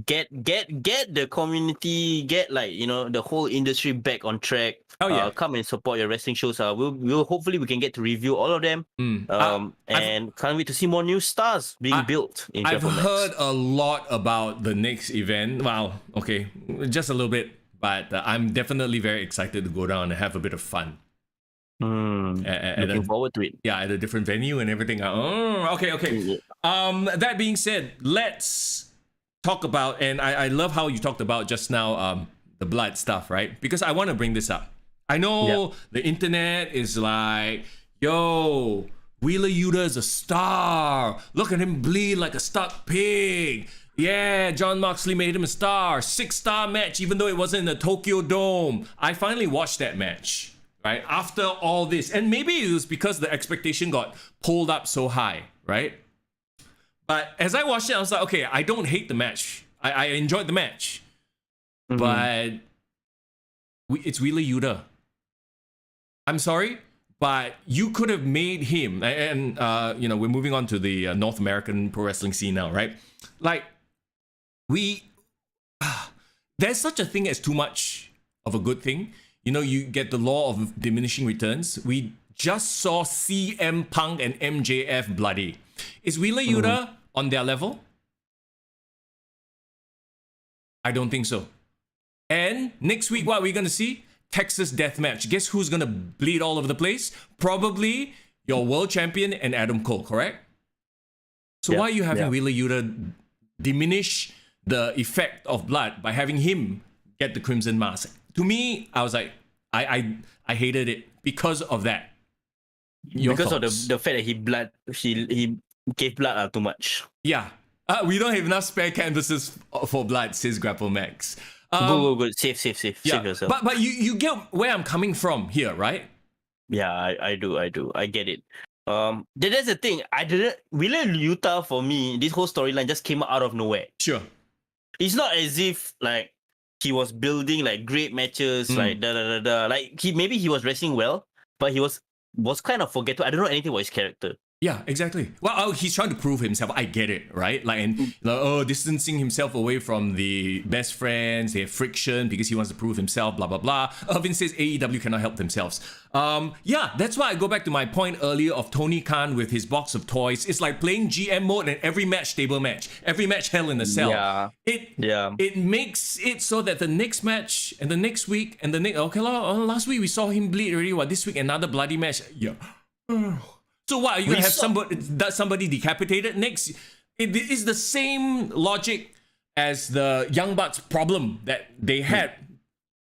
Get the community, get like the whole industry back on track. Come and support your wrestling shows. We'll hopefully we can get to review all of them. And can't wait to see more new stars being built in I've GrappleMAX. heard a lot about the next event. Well, okay, just a little bit, but I'm definitely very excited to go down and have a bit of fun. Looking forward to it. Yeah, at a different venue and everything. Okay. That being said, let's talk about, and I love how you talked about just now the blood stuff, right? Because I want to bring this up. I know the internet is like, yo, Wheeler Yuta is a star. Look at him bleed like a stuck pig. Yeah, John Moxley made him a star. 6-star match, even though it wasn't in the Tokyo Dome. I finally watched that match. Right, after all this, and maybe it was because the expectation got pulled up so high, right? But as I watched it, I was like, okay, I don't hate the match. I enjoyed the match, but it's Wheeler Yuta. I'm sorry, but you could have made him, and we're moving on to the North American pro wrestling scene now, right? Like, there's such a thing as too much of a good thing. You get the law of diminishing returns. We just saw CM Punk and MJF bloody. Is Wheeler Yuta on their level? I don't think so. And next week, what are we going to see? Texas Deathmatch. Guess who's going to bleed all over the place? Probably your world champion and Adam Cole, correct? So why are you having Wheeler Yuta diminish the effect of blood by having him get the Crimson Mask? To me, I was like, I hated it because of that. Because of the fact that he gave blood too much. Yeah. We don't have enough spare canvases for blood, says GrappleMAX. Good. Save yourself. But you get where I'm coming from here, right? Yeah, I do. I get it. That's the thing. Wheeler Yuta, for me, this whole storyline just came out of nowhere. Sure. It's not as if like he was building like great matches, like Like maybe he was wrestling well, but he was kind of forgetful. I don't know anything about his character. Yeah, exactly. Well, he's trying to prove himself. I get it, right? Like, and distancing himself away from the best friends. They have friction because he wants to prove himself. Blah blah blah. Irvin says AEW cannot help themselves. Yeah, that's why I go back to my point earlier of Tony Khan with his box of toys. It's like playing GM mode and every match table match, every match hell in a cell. Yeah. It makes it so that the next match and the next week and the next last week we saw him bleed already. What, this week another bloody match? Yeah. So what, are you gonna have somebody decapitated next? It is the same logic as the Young Bucks problem that they had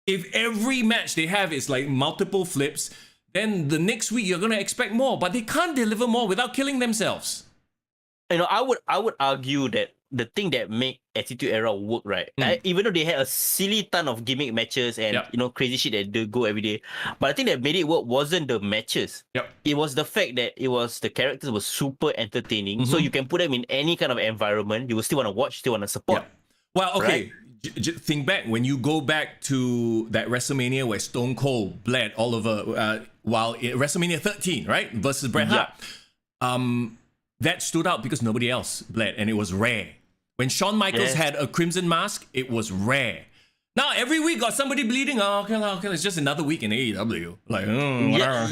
If every match they have is like multiple flips, then the next week you're gonna expect more. But they can't deliver more without killing themselves. You know, I would argue that the thing that make Attitude Era work, right? Even though they had a silly ton of gimmick matches and you know crazy shit that they go every day, but I think that made it work wasn't the matches. It was the fact that it was the characters were super entertaining, so you can put them in any kind of environment. You will still want to watch, still want to support. Well, okay. Right? Think back when you go back to that WrestleMania where Stone Cold bled all over while in WrestleMania 13, right, versus Bret Hart. That stood out because nobody else bled, and it was rare. When Shawn Michaels had a crimson mask, it was rare. Now every week got somebody bleeding. Oh, okay, it's just another week in AEW. Like,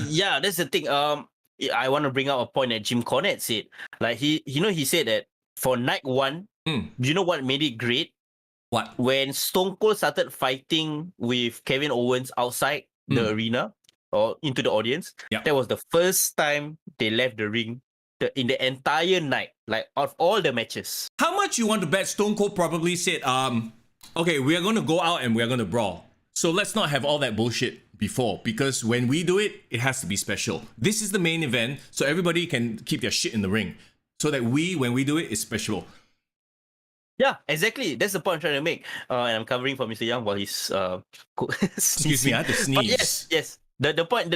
yeah, that's the thing. I want to bring up a point that Jim Cornette said. Like he said that for night one, do you know what made it great? What? When Stone Cold started fighting with Kevin Owens outside the arena or into the audience, that was the first time they left the ring in the entire night, like of all the matches. How much you want to bet Stone Cold probably said, okay, we are going to go out and we are going to brawl. So let's not have all that bullshit before, because when we do it, it has to be special. This is the main event, so everybody can keep their shit in the ring. So that when we do it, it's special. Yeah, exactly. That's the point I'm trying to make. And I'm covering for Mister Young while he's excuse me, I had to sneeze. But yes. The point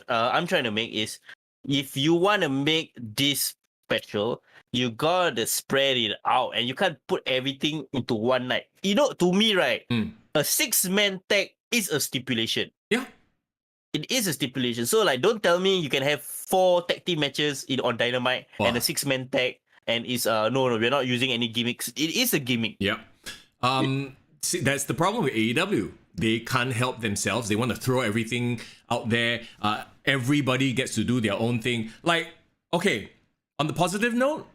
I'm trying to make is, if you want to make this special, you gotta spread it out, and you can't put everything into one night. You know, to me, right, a 6-man tag is a stipulation. Yeah. It is a stipulation. So, like, don't tell me you can have 4 tag team matches on Dynamite and a 6-man tag, and it's no, we're not using any gimmicks. It is a gimmick. Yeah. See, that's the problem with AEW. They can't help themselves. They want to throw everything out there. Everybody gets to do their own thing. Like, okay, on the positive note,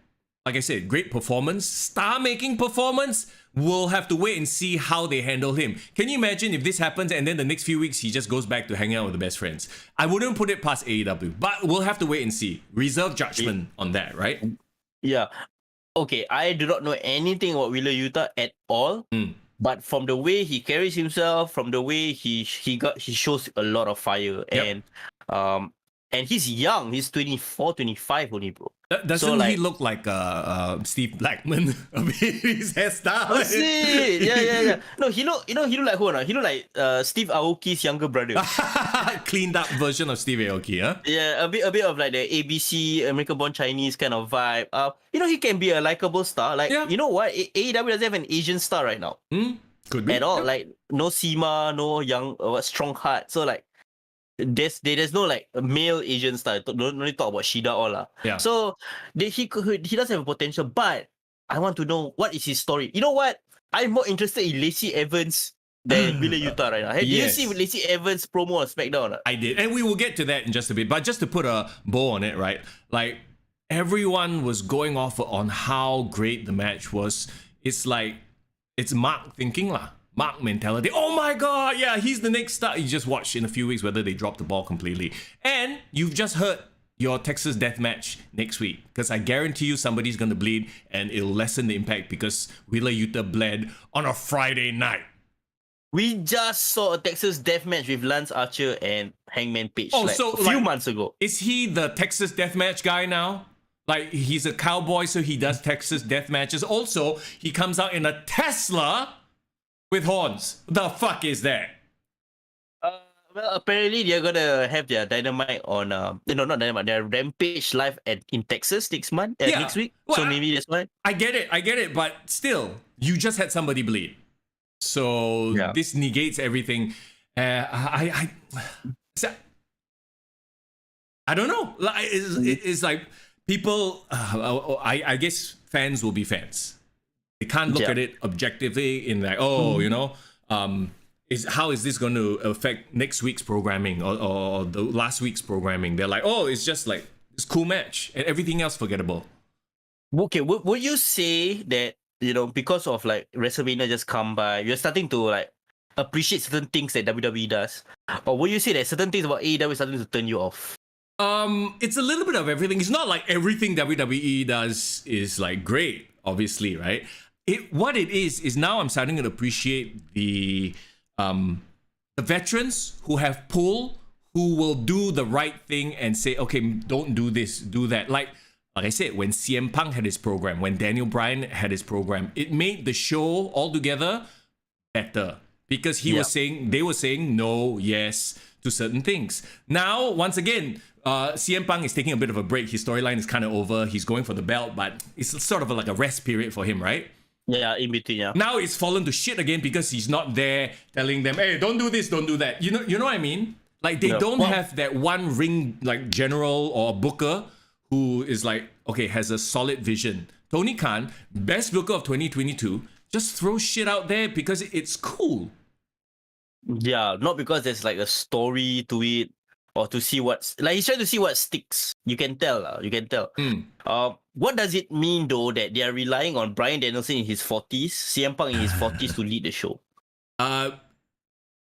like I said, great performance, star-making performance. We'll have to wait and see how they handle him. Can you imagine if this happens and then the next few weeks he just goes back to hanging out with the best friends? I wouldn't put it past AEW, but we'll have to wait and see. Reserve judgment on that, right? Yeah. Okay, I do not know anything about Wheeler Yuta at all. But from the way he carries himself, from the way he shows a lot of fire. And he's young. He's 24, 25 only, bro. Doesn't he look like Steve Blackman? A bit his hairstyle. Oh, shit. Yeah. No, he look like who? He look like Steve Aoki's younger brother. Cleaned up version of Steve Aoki, huh? Yeah, a bit of like the ABC American Born Chinese kind of vibe. You know, he can be a likable star. Like, you know what? AEW doesn't have an Asian star right now. Could be. At all. Like, no Sima, no young, strong heart. So, like, there's no like a male Asian star. Don't only talk about Shida all lah. Yeah. So he does have a potential, but I want to know what is his story. You know what? I'm more interested in Lacey Evans than Wheeler Yuta right now. Did you see Lacey Evans promo on SmackDown? I did, and we will get to that in just a bit. But just to put a bow on it, right? Like, everyone was going off on how great the match was. It's like, it's Mark thinking lah. Mark mentality. Oh my god, yeah, he's the next star. You just watch in a few weeks whether they drop the ball completely. And you've just heard your Texas death match next week, because I guarantee you somebody's going to bleed and it'll lessen the impact because Wheeler Yuta bled on a Friday night. We just saw a Texas death match with Lance Archer and Hangman Page a few months ago. Is he the Texas deathmatch guy now? Like, he's a cowboy, so he does Texas death matches. Also, he comes out in a Tesla with horns. The fuck is that? Well, apparently they're gonna have their Dynamite on not Dynamite, their Rampage live in Texas next week. Well, so maybe that's why. I get it, but still, you just had somebody bleed. So this negates everything. I don't know. It's like people. I guess fans will be fans. They can't look at it objectively in like, you know, how is this going to affect next week's programming or the last week's programming? They're like, it's just like this cool match and everything else forgettable. Okay, would you say that, you know, because of like WrestleMania just come by, you're starting to like appreciate certain things that WWE does, or would you say that certain things about AEW is starting to turn you off? It's a little bit of everything. It's not like everything WWE does is like great, obviously, right? What it is now I'm starting to appreciate the the veterans who have pull, who will do the right thing and say, okay, don't do this, do that. Like I said, when CM Punk had his program, when Daniel Bryan had his program, it made the show altogether better because they were saying no, yes to certain things. Now, once again, CM Punk is taking a bit of a break. His storyline is kind of over. He's going for the belt, but it's sort of like a rest period for him, right? Yeah, in between, yeah. Now it's fallen to shit again because he's not there telling them, hey, don't do this, don't do that. You know what I mean? Like they don't have that one ring like general or booker who is like, okay, has a solid vision. Tony Khan, best booker of 2022, just throw shit out there because it's cool. Yeah, not because there's like a story to it or to see what's like he's trying to see what sticks. You can tell. You can tell. What does it mean though that they are relying on Bryan Danielson in his 40s, CM Punk in his 40s to lead the show?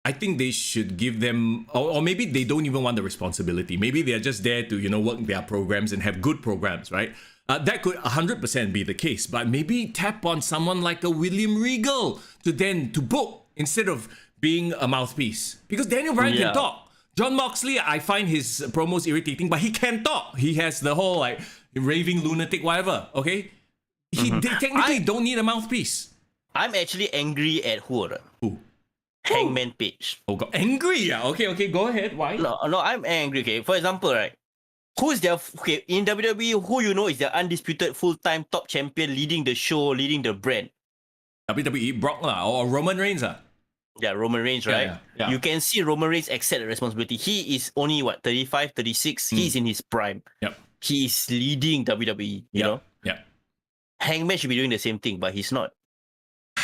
I think they should give them, or maybe they don't even want the responsibility. Maybe they're just there to, work their programs and have good programs, right? That could 100% be the case, but maybe tap on someone like a William Regal to book instead of being a mouthpiece. Because Daniel Bryan can talk. John Moxley, I find his promos irritating, but he can talk. He has the whole like raving lunatic, whatever, okay? They technically don't need a mouthpiece. I'm actually angry at who? Hangman Page. Oh, God. Angry? Yeah. Okay, go ahead. Why? No, I'm angry. Okay, for example, right? Who's their in WWE? Who is their undisputed full-time top champion, leading the show, leading the brand? WWE Brock or Roman Reigns Yeah, Roman Reigns, right? Yeah. You can see Roman Reigns accept the responsibility. He is only 35, 36. He's in his prime. Yep. He is leading WWE. You know. Yeah. Hangman should be doing the same thing, but he's not.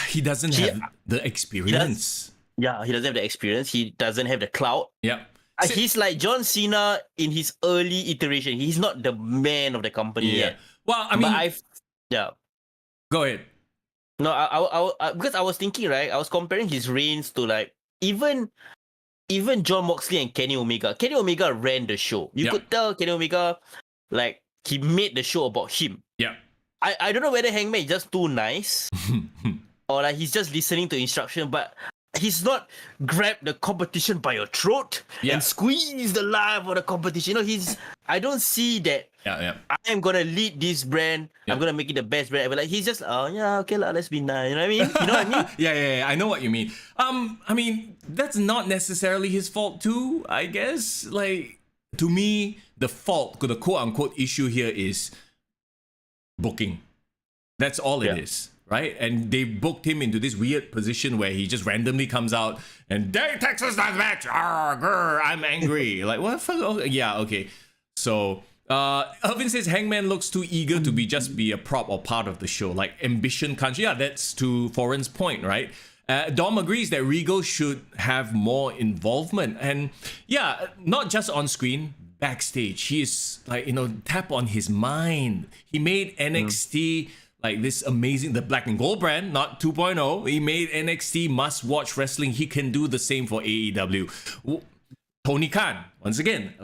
He doesn't have the experience. He doesn't have the experience. He doesn't have the clout. Yeah. He's like John Cena in his early iteration. He's not the man of the company yet. Well, I mean, Go ahead. No, I because I was thinking, right? I was comparing his reigns to like even John Moxley and Kenny Omega. Kenny Omega ran the show. You could tell Kenny Omega, like, he made the show about him. Yeah. I don't know whether Hangman is just too nice or like he's just listening to instruction, but he's not grab the competition by your throat and squeeze the life of the competition. I don't see that. Yeah. I am gonna lead this brand. I'm gonna make it the best brand ever. Like he's just, let's be nice. You know what I mean? You know what I mean? Yeah. I know what you mean. I mean, that's not necessarily his fault too, I guess. Like, to me, the quote unquote issue here is booking. That's all it is. Right? And they booked him into this weird position where he just randomly comes out and Texas Deathmatch, I'm angry. Like, what the fuck? Oh, yeah, okay. So, Irvin says Hangman looks too eager to be a prop or part of the show. Like, ambition can't. Yeah, that's to Foreign's point, right? Dom agrees that Regal should have more involvement. And yeah, not just on screen, backstage. He is like, tap on his mind. He made NXT... like this amazing, the Black and Gold brand, not 2.0. He made NXT must-watch wrestling. He can do the same for AEW. Tony Khan, once again,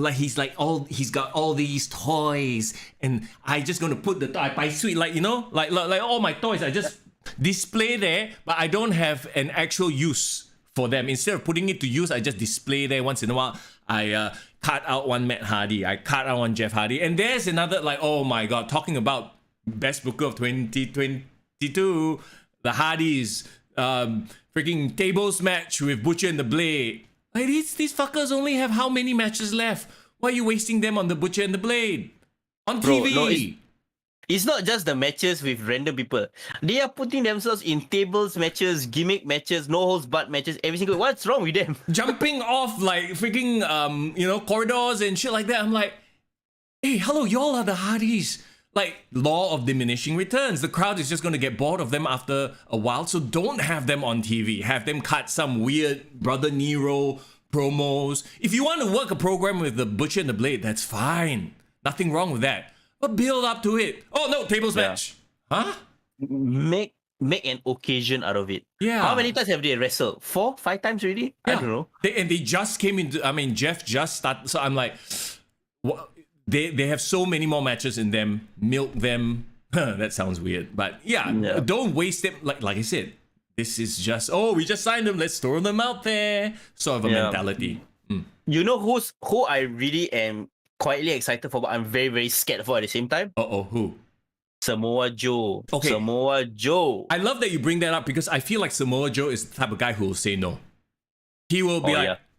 he's got all these toys, and I just gonna put the by sweet, like all my toys, I just display there, but I don't have an actual use for them. Instead of putting it to use, I just display there once in a while. I cut out one Matt Hardy, I cut out one Jeff Hardy, and there's another, like, oh my god, talking about best booker of 2022, the Hardys, freaking tables match with Butcher and the Blade. Like, these fuckers only have how many matches left? Why are you wasting them on the Butcher and the Blade? On TV? No, it's not just the matches with random people. They are putting themselves in tables matches, gimmick matches, no holds barred matches, every single. What's wrong with them? Jumping off like freaking corridors and shit like that. I'm like, hey, hello, y'all are the Hardys. Like, law of diminishing returns. The crowd is just going to get bored of them after a while, so don't have them on TV. Have them cut some weird Brother Nero promos. If you want to work a program with the Butcher and the Blade, that's fine. Nothing wrong with that. But build up to it. Oh, no, tables match. Huh? Make an occasion out of it. Yeah. How many times have they wrestled? 4, 5 times already? Yeah. I don't know. They just came into... Jeff just started... So I'm like... What? They have so many more matches in them. Milk them. That sounds weird, but yeah, don't waste them. Like I said, this is just, we just signed them, let's throw them out there, sort of a mentality. You know who I really am quietly excited for, but I'm very, very scared for at the same time? Who? Samoa Joe. Okay. Samoa Joe. I love that you bring that up because I feel like Samoa Joe is the type of guy who will say no. He will be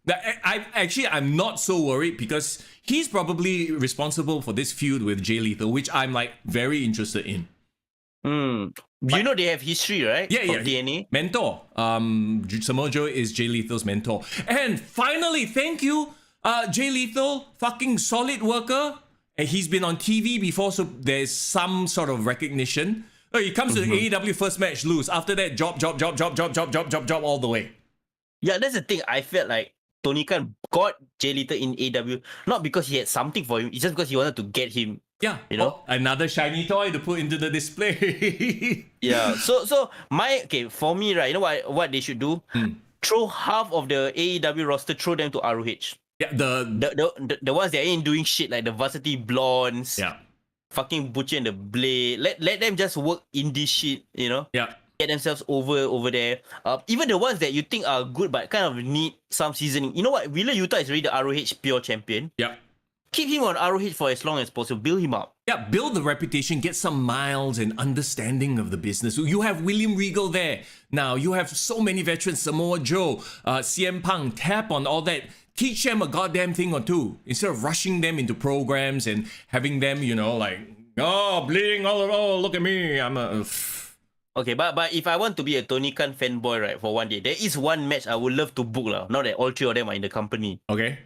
I'm not so worried because he's probably responsible for this feud with Jay Lethal, which I'm like very interested in. You know they have history, right? Yeah. DNA. Mentor. Samoa Joe is Jay Lethal's mentor. And finally, thank you, Jay Lethal, fucking solid worker. And he's been on TV before, so there's some sort of recognition. Oh, he comes to the AEW first match, lose. After that, job all the way. Yeah, that's the thing. I felt like Tony Khan got Jay Lethal in AEW not because he had something for him, it's just because he wanted to get him. Yeah, you know, another shiny toy to put into the display. Yeah. So for me, right, you know what they should do? Throw half of the AEW roster, throw them to ROH. Yeah, the ones that ain't doing shit like the Varsity Blondes. Yeah. Fucking Butcher and the Blade. Let them just work in this shit, you know? Yeah. Get themselves over there. Even the ones that you think are good but kind of need some seasoning. You know what? Wheeler Yuta is already the ROH pure champion. Yeah. Keep him on ROH for as long as possible. Build him up. Yeah, build the reputation, get some miles and understanding of the business. You have William Regal there. Now, you have so many veterans, Samoa Joe, CM Punk, tap on all that. Teach them a goddamn thing or two. Instead of rushing them into programs and having them, bleeding all over, look at me. I'm a... Okay, but if I want to be a Tony Khan fanboy, right, for one day, there is one match I would love to book, now that all three of them are in the company. Okay.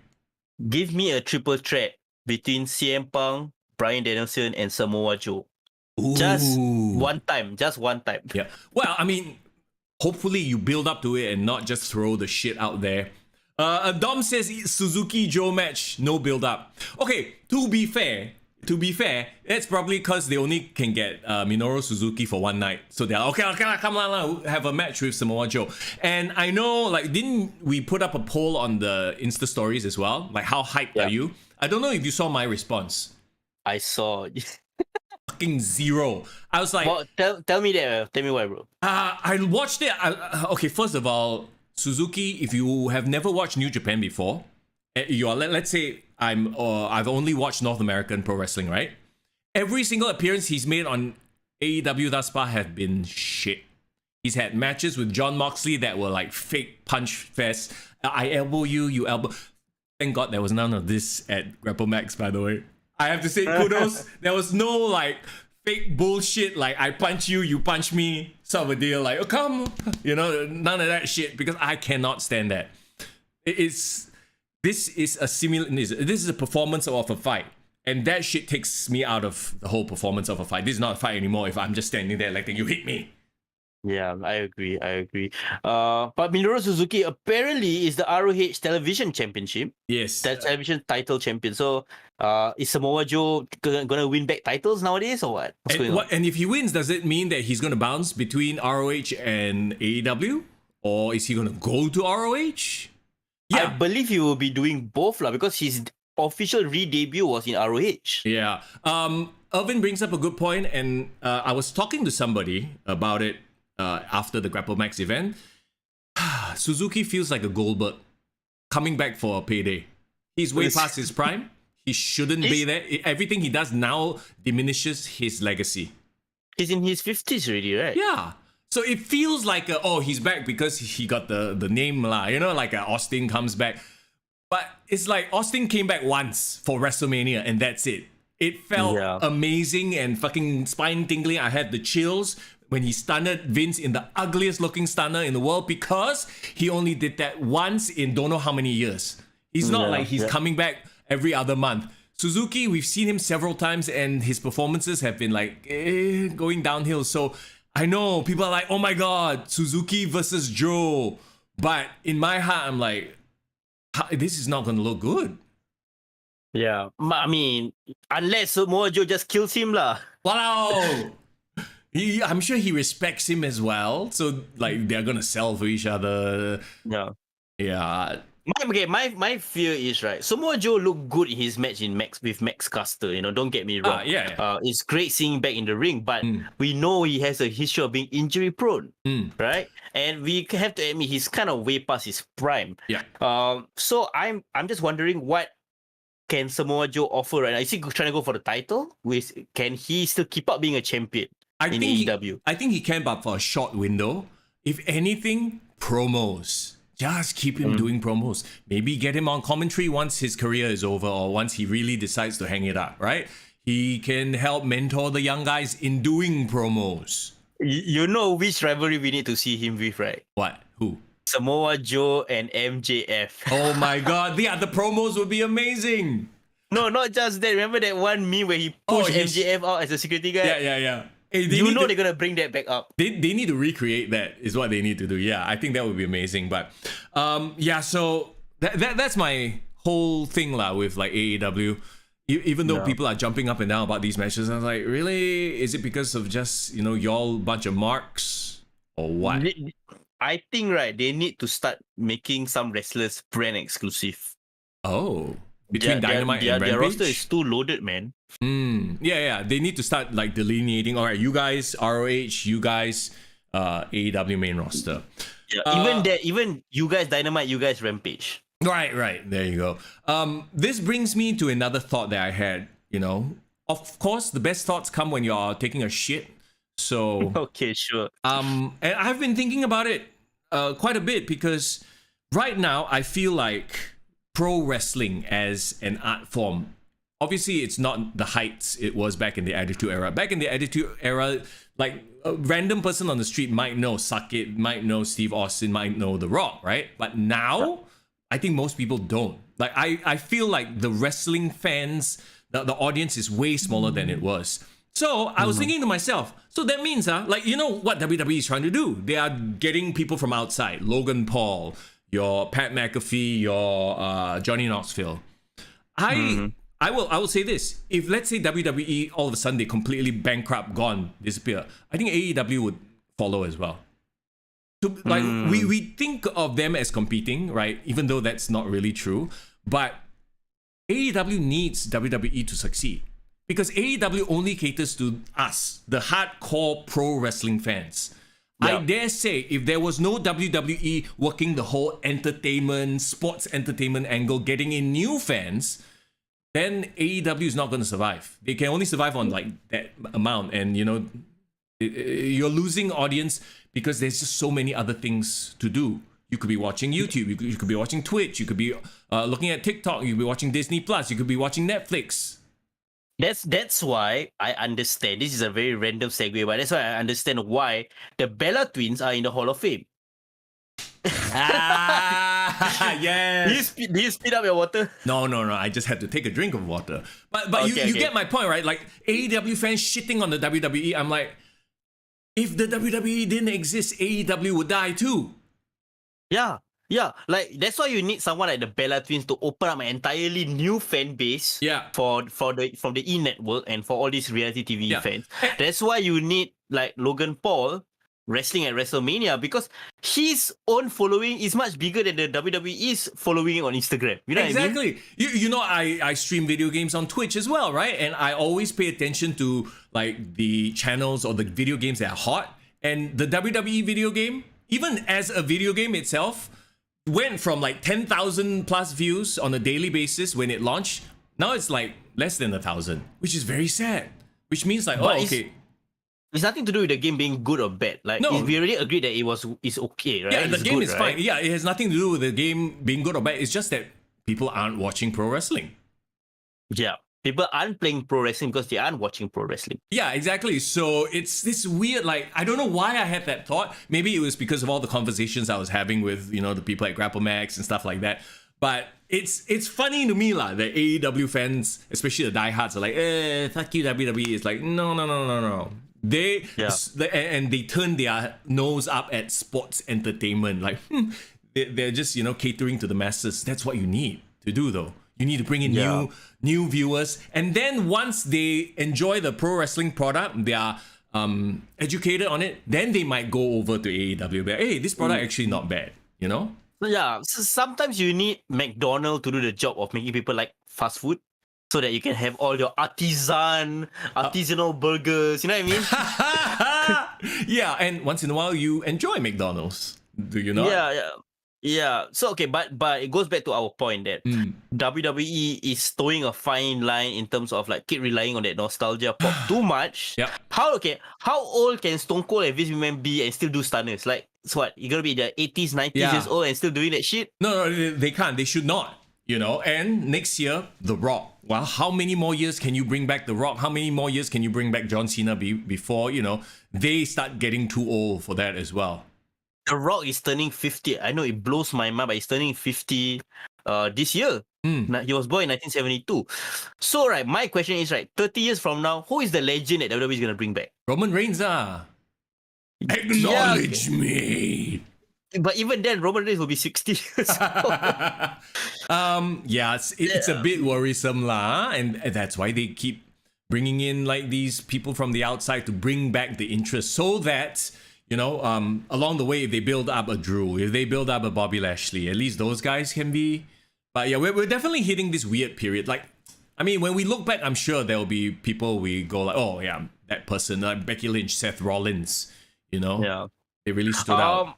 Give me a triple threat between CM Punk, Bryan Danielson, and Samoa Joe. Ooh. Just one time. Yeah. Well, I mean, hopefully you build up to it and not just throw the shit out there. Dom says Suzuki Joe match, no build up. Okay, to be fair, it's probably because they only can get Minoru Suzuki for one night. So they're like, okay, come on, have a match with Samoa Joe. And I know, didn't we put up a poll on the Insta stories as well? Like, how hyped are you? I don't know if you saw my response. I saw. Fucking zero. I was like... Well, tell me that. Tell me why, bro. I watched it. Okay, first of all, Suzuki, if you have never watched New Japan before, let's say I've only watched North American pro wrestling, right? Every single appearance he's made on AEW thus far have been shit. He's had matches with John Moxley that were like fake punch fest. I elbow you, you elbow. Thank God there was none of this at GrappleMAX, by the way. I have to say kudos. There was no fake bullshit like I punch you, you punch me sort of a deal. Like, oh come, none of that shit because I cannot stand that. This is a performance of a fight, and that shit takes me out of the whole performance of a fight. This is not a fight anymore if I'm just standing there like you hit me. Yeah, I agree. But Minoru Suzuki apparently is the ROH Television Championship. Yes. The television title champion. So, is Samoa Joe gonna win back titles nowadays or what? What's going on? And if he wins, does it mean that he's gonna bounce between ROH and AEW? Or is he gonna go to ROH? Yeah. I believe he will be doing both because his official re-debut was in ROH. Yeah. Irvin brings up a good point, and I was talking to somebody about it after the GrappleMAX event. Suzuki feels like a Goldberg coming back for a payday. He's way past his prime. He shouldn't be there. Everything he does now diminishes his legacy. He's in his 50s already, right? Yeah. So it feels like, he's back because he got the name, like Austin comes back. But it's like Austin came back once for WrestleMania and that's it. It felt amazing and fucking spine-tingling. I had the chills when he stunned Vince in the ugliest looking stunner in the world because he only did that once in don't know how many years. He's not like he's coming back every other month. Suzuki, we've seen him several times and his performances have been going downhill. So I know people are like, oh my God, Suzuki versus Joe. But in my heart, I'm like, this is not going to look good. Yeah. I mean, unless Samoa Joe just kills him lah. Wow. I'm sure he respects him as well. So they're going to sell for each other. Yeah. Yeah. My fear is right. Samoa Joe looked good in his match with Max Caster. Don't get me wrong. Yeah. It's great seeing him back in the ring, but Mm. we know he has a history of being injury prone, Mm. right? And we have to admit he's kind of way past his prime. Yeah. So I'm just wondering what can Samoa Joe offer right now? Is he trying to go for the title? Can he still keep up being a champion in AEW? I think he can, but for a short window. If anything, promos. Just keep him doing promos. Maybe get him on commentary once his career is over or once he really decides to hang it up, right? He can help mentor the young guys in doing promos. You know which rivalry we need to see him with, right? What? Who? Samoa Joe and MJF. Oh my god, the promos would be amazing. No, not just that. Remember that one meme where he pushed MJF out as a security guy? Yeah. Hey, they're gonna bring that back up. They need to recreate that is what they need to do. Yeah, I think that would be amazing. But so that's my whole thing lah with like AEW. Even though people are jumping up and down about these matches, I was like, really? Is it because of just y'all bunch of marks or what? I think they need to start making some wrestlers brand exclusive. Oh, between Dynamite and Rampage? Their roster is too loaded, man. Yeah. They need to start like delineating. All right, you guys ROH, you guys AEW main roster. Yeah, even you guys Dynamite, you guys Rampage. Right. There you go. This brings me to another thought that I had. Of course, the best thoughts come when you're taking a shit. So okay, sure. And I've been thinking about it quite a bit because right now I feel like pro wrestling as an art form, obviously it's not the heights it was back in the Attitude Era. Back in the Attitude Era, like a random person on the street might know Sakiet, might know Steve Austin, might know The Rock, right? But now, I think most people don't. Like I feel like the wrestling fans, the audience is way smaller than it was. So I was thinking to myself, so that means, what WWE is trying to do? They are getting people from outside. Logan Paul, your Pat McAfee, your Johnny Knoxville. I will say this. If let's say WWE all of a sudden they completely bankrupt, gone, disappear, I think AEW would follow as well. So we think of them as competing, right? Even though that's not really true. But AEW needs WWE to succeed. Because AEW only caters to us, the hardcore pro wrestling fans. I dare say, if there was no WWE working the whole entertainment, sports entertainment angle, getting in new fans, then AEW is not going to survive. They can only survive on like that amount. And, you're losing audience because there's just so many other things to do. You could be watching YouTube, you could be watching Twitch, you could be looking at TikTok, you could be watching Disney Plus, you could be watching Netflix. That's why I understand. This is a very random segue, but that's why I understand why the Bella twins are in the Hall of Fame. Yes. Do you speed up your water? No. I just had to take a drink of water. But you get my point, right? Like AEW fans shitting on the WWE. I'm like, if the WWE didn't exist, AEW would die too. Yeah, like that's why you need someone like the Bella Twins to open up an entirely new fan base. From the E Network and for all these reality TV fans. That's why you need like Logan Paul wrestling at WrestleMania because his own following is much bigger than the WWE's following on Instagram. You know exactly. what I mean? I stream video games on Twitch as well, right? And I always pay attention to like the channels or the video games that are hot. And the WWE video game, even as a video game itself, went from like 10,000 plus views on a daily basis when it launched. Now it's like less than 1,000, which is very sad. Which means like, it's nothing to do with the game being good or bad. Like, no, we already agreed that it's okay, right? Yeah, the game is right? fine. Yeah, it has nothing to do with the game being good or bad. It's just that people aren't watching pro wrestling. Yeah. People aren't playing pro wrestling because they aren't watching pro wrestling. Yeah, exactly. So it's this weird, like, I don't know why I had that thought. Maybe it was because of all the conversations I was having with, the people at GrappleMAX and stuff like that. But it's funny to me lah that AEW fans, especially the diehards, are like, fuck you WWE. It's like, no. And they turn their nose up at sports entertainment. Like, they're just, catering to the masses. That's what you need to do though. You need to bring in new viewers. And then once they enjoy the pro wrestling product, they are educated on it, then they might go over to AEW. But hey, this product actually not bad, Yeah, so sometimes you need McDonald's to do the job of making people like fast food, so that you can have all your artisanal burgers. You know what I mean? Yeah, and once in a while you enjoy McDonald's. Do you not? Yeah. So okay, but it goes back to our point that WWE is towing a fine line in terms of like keep relying on that nostalgia pop too much. Yeah. How old can Stone Cold and Vince McMahon be and still do stunners? Like, so what? You gonna be in the 80s, 90s years old and still doing that shit? No, they can't. They should not. You know, and next year, The Rock. Well, how many more years can you bring back The Rock? How many more years can you bring back John Cena before, you know, they start getting too old for that as well? The Rock is turning 50. I know it blows my mind, but he's turning 50 this year. He was born in 1972. So, right, my question is, right, 30 years from now, who is the legend that WWE is going to bring back? Roman Reigns, Acknowledge me. But even then, Roman Reigns will be 60 years old. Yeah, it's a bit worrisome lah, and that's why they keep bringing in like these people from the outside to bring back the interest, so that, you know, along the way, if they build up a Drew, if they build up a Bobby Lashley, at least those guys can be. But yeah, we're definitely hitting this weird period. Like, I mean, when we look back, I'm sure there'll be people we go like, oh yeah, that person, like Becky Lynch, Seth Rollins, you know, they really stood out.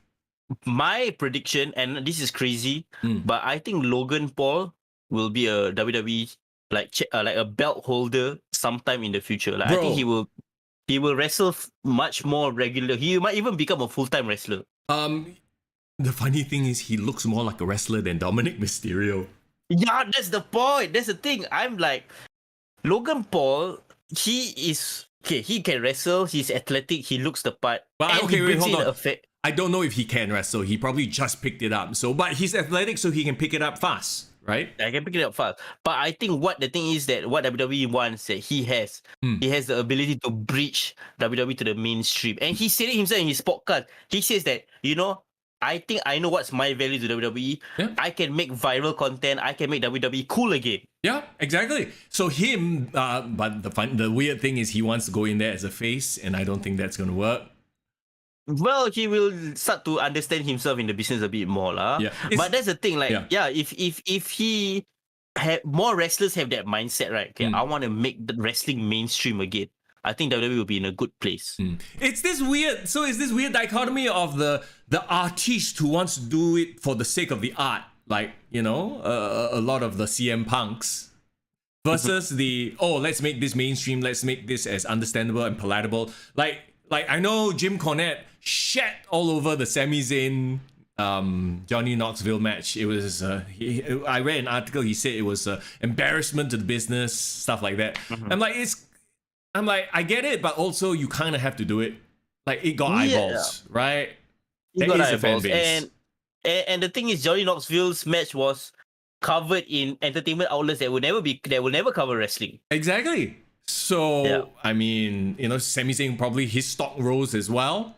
My prediction, and this is crazy, but I think Logan Paul will be a WWE like a belt holder sometime in the future. Like, I think he will wrestle much more regular. He might even become a full-time wrestler. The funny thing is, he looks more like a wrestler than Dominic Mysterio. Yeah, that's the point. That's the thing. I'm like, Logan Paul, he can wrestle, he's athletic, he looks the part. But okay, wait, hold on. I don't know if he can wrestle. He probably just picked it up. So, but he's athletic, so he can pick it up fast, right? I can pick it up fast. But I think what the thing is that what WWE wants that he has the ability to bridge WWE to the mainstream. And he said it himself in his podcast. He says that, you know, I think I know what's my value to WWE. Yeah. I can make viral content. I can make WWE cool again. Yeah, exactly. So him, but the weird thing is he wants to go in there as a face, and I don't think that's going to work. Well, he will start to understand himself in the business a bit more, lah. Yeah. But that's the thing, like, if he more wrestlers have that mindset, right? Okay, I want to make the wrestling mainstream again. I think WWE will be in a good place. It's this weird dichotomy of the artist who wants to do it for the sake of the art, like, you know, a lot of the CM Punks, versus the let's make this mainstream, let's make this as understandable and palatable. Like I know Jim Cornette shat all over the Sami Zayn Johnny Knoxville match. It was I read an article, he said it was embarrassment to the business, stuff like that. I'm like, I get it, but also you kind of have to do it. Like, it got eyeballs, right? It got eyeballs. A fan base. And the thing is, Johnny Knoxville's match was covered in entertainment outlets that will never cover wrestling. Exactly. So, I mean, you know, Sami Zayn, probably his stock rose as well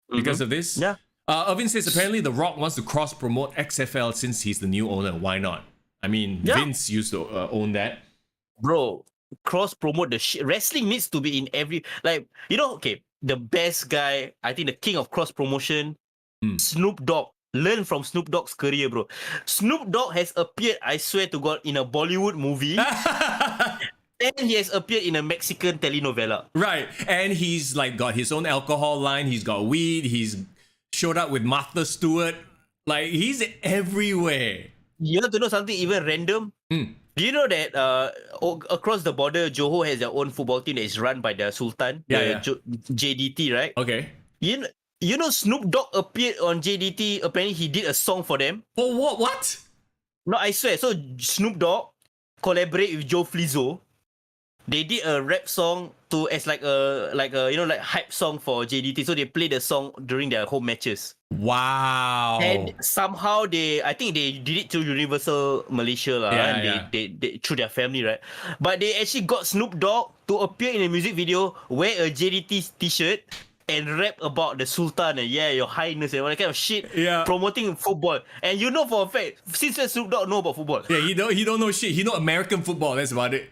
because of this. Yeah. Irvin says apparently The Rock wants to cross-promote XFL since he's the new owner. Why not? I mean, Vince used to own that. Bro, cross-promote the shit. Wrestling needs to be in every... Like, you know, okay, the best guy, I think the king of cross-promotion, Snoop Dogg. Learn from Snoop Dogg's career, bro. Snoop Dogg has appeared, I swear to God, in a Bollywood movie. And he has appeared in a Mexican telenovela. Right. And he's like got his own alcohol line. He's got weed. He's showed up with Martha Stewart. Like, he's everywhere. You want to know something even random? Do you know that across the border, Johor has their own football team that is run by the Sultan, JDT, right? Okay. You know Snoop Dogg appeared on JDT. Apparently, he did a song for them. For what? What? No, I swear. So Snoop Dogg collaborate with Joe Flizzo. They did a rap song as like a you know, like hype song for JDT. So they played the song during their home matches. Wow. And somehow I think they did it through Universal Malaysia they through their family, right? But they actually got Snoop Dogg to appear in a music video, wear a JDT t-shirt, and rap about the Sultan and your highness and all that kind of shit, promoting football. And you know for a fact, since Snoop Dogg know about football. Yeah, he don't know shit. He know American football. That's about it.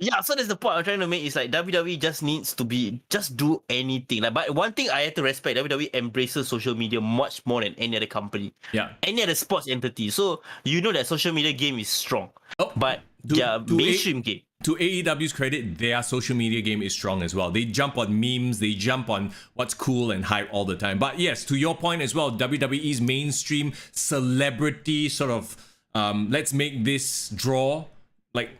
Yeah, so that's the point I'm trying to make. Is like WWE just needs to just do anything. Like, but one thing I have to respect, WWE embraces social media much more than any other company, Yeah. any other sports entity. So you know that social media game is strong, Oh, but their mainstream game. To AEW's credit, their social media game is strong as well. They jump on memes, they jump on what's cool and hype all the time. But yes, to your point as well, WWE's mainstream celebrity sort of let's make this draw like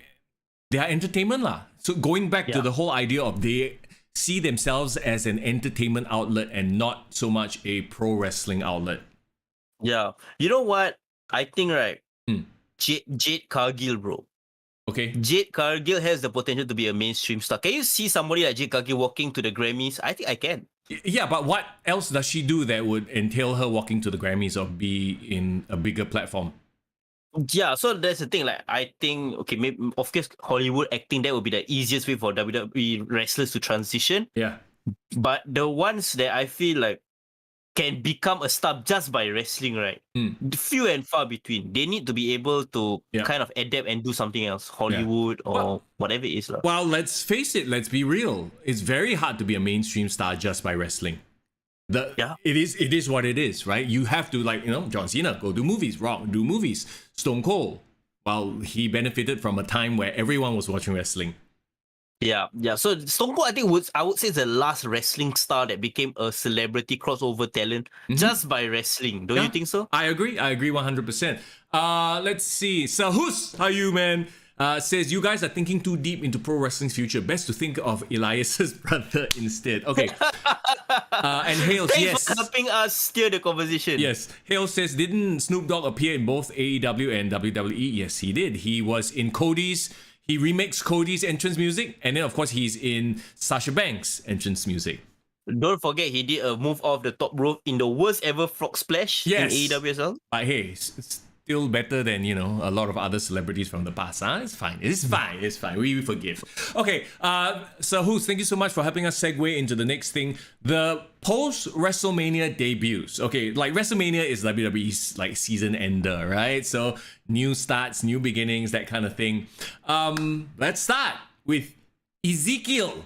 they are entertainment lah. So going back to the whole idea of they see themselves as an entertainment outlet and not so much a pro wrestling outlet. Yeah, you know what? I think right, Jade Cargill, bro. Okay. Jade Cargill has the potential to be a mainstream star. Can you see somebody like Jade Cargill walking to the Grammys? I think I can. Yeah, but what else does she do that would entail her walking to the Grammys or be in a bigger platform? Yeah, so that's the thing. Like, I think, okay, maybe, of course, Hollywood acting, that would be the easiest way for WWE wrestlers to transition. Yeah. But the ones that I feel like can become a star just by wrestling, right? Few and far between. They need to be able to kind of adapt and do something else, Hollywood or whatever it is. Well, let's face it, let's be real. It's very hard to be a mainstream star just by wrestling. It is what it is, right? You have to, like, John Cena, go do movies, Rock, do movies. Stone Cold, well, he benefited from a time where everyone was watching wrestling. Yeah. So Stone Cold, I would say, is the last wrestling star that became a celebrity crossover talent just by wrestling. Don't you think so? I agree 100%. Let's see. Sahus, how are you, man? Says, you guys are thinking too deep into pro wrestling's future. Best to think of Elias's brother instead. Okay. And Hales, Thanks for helping us steer the conversation. Yes. Hales says, didn't Snoop Dogg appear in both AEW and WWE? Yes, he did. He was in Cody's. He remixed Cody's entrance music. And then, of course, he's in Sasha Banks' entrance music. Don't forget, he did a move off the top rope in the worst ever frog splash in AEW as well. But hey, still better than, a lot of other celebrities from the past. Huh? It's fine. It's fine. We forgive. Okay, Sahus, thank you so much for helping us segue into the next thing. The post-WrestleMania debuts. Okay, like WrestleMania is WWE's like season ender, right? So new starts, new beginnings, that kind of thing. Let's start with Ezekiel.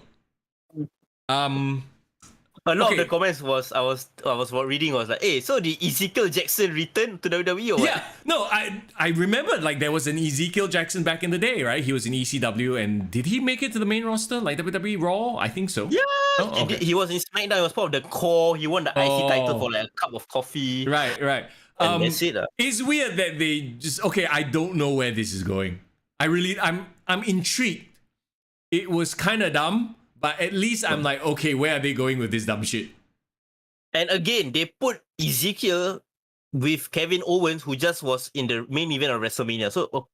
A lot of the comments I was reading was like, hey, so did Ezekiel Jackson return to WWE or what? Yeah, no, I remember like there was an Ezekiel Jackson back in the day, right? He was in ECW, and did he make it to the main roster, like WWE Raw? I think so. Yeah, he was in SmackDown. He was part of the core. He won the IC title for like a cup of coffee. Right. And that's it. It's weird that they just I don't know where this is going. I'm intrigued. It was kind of dumb. But at least I'm like, okay, where are they going with this dumb shit? And again, they put Ezekiel with Kevin Owens, who just was in the main event of WrestleMania. So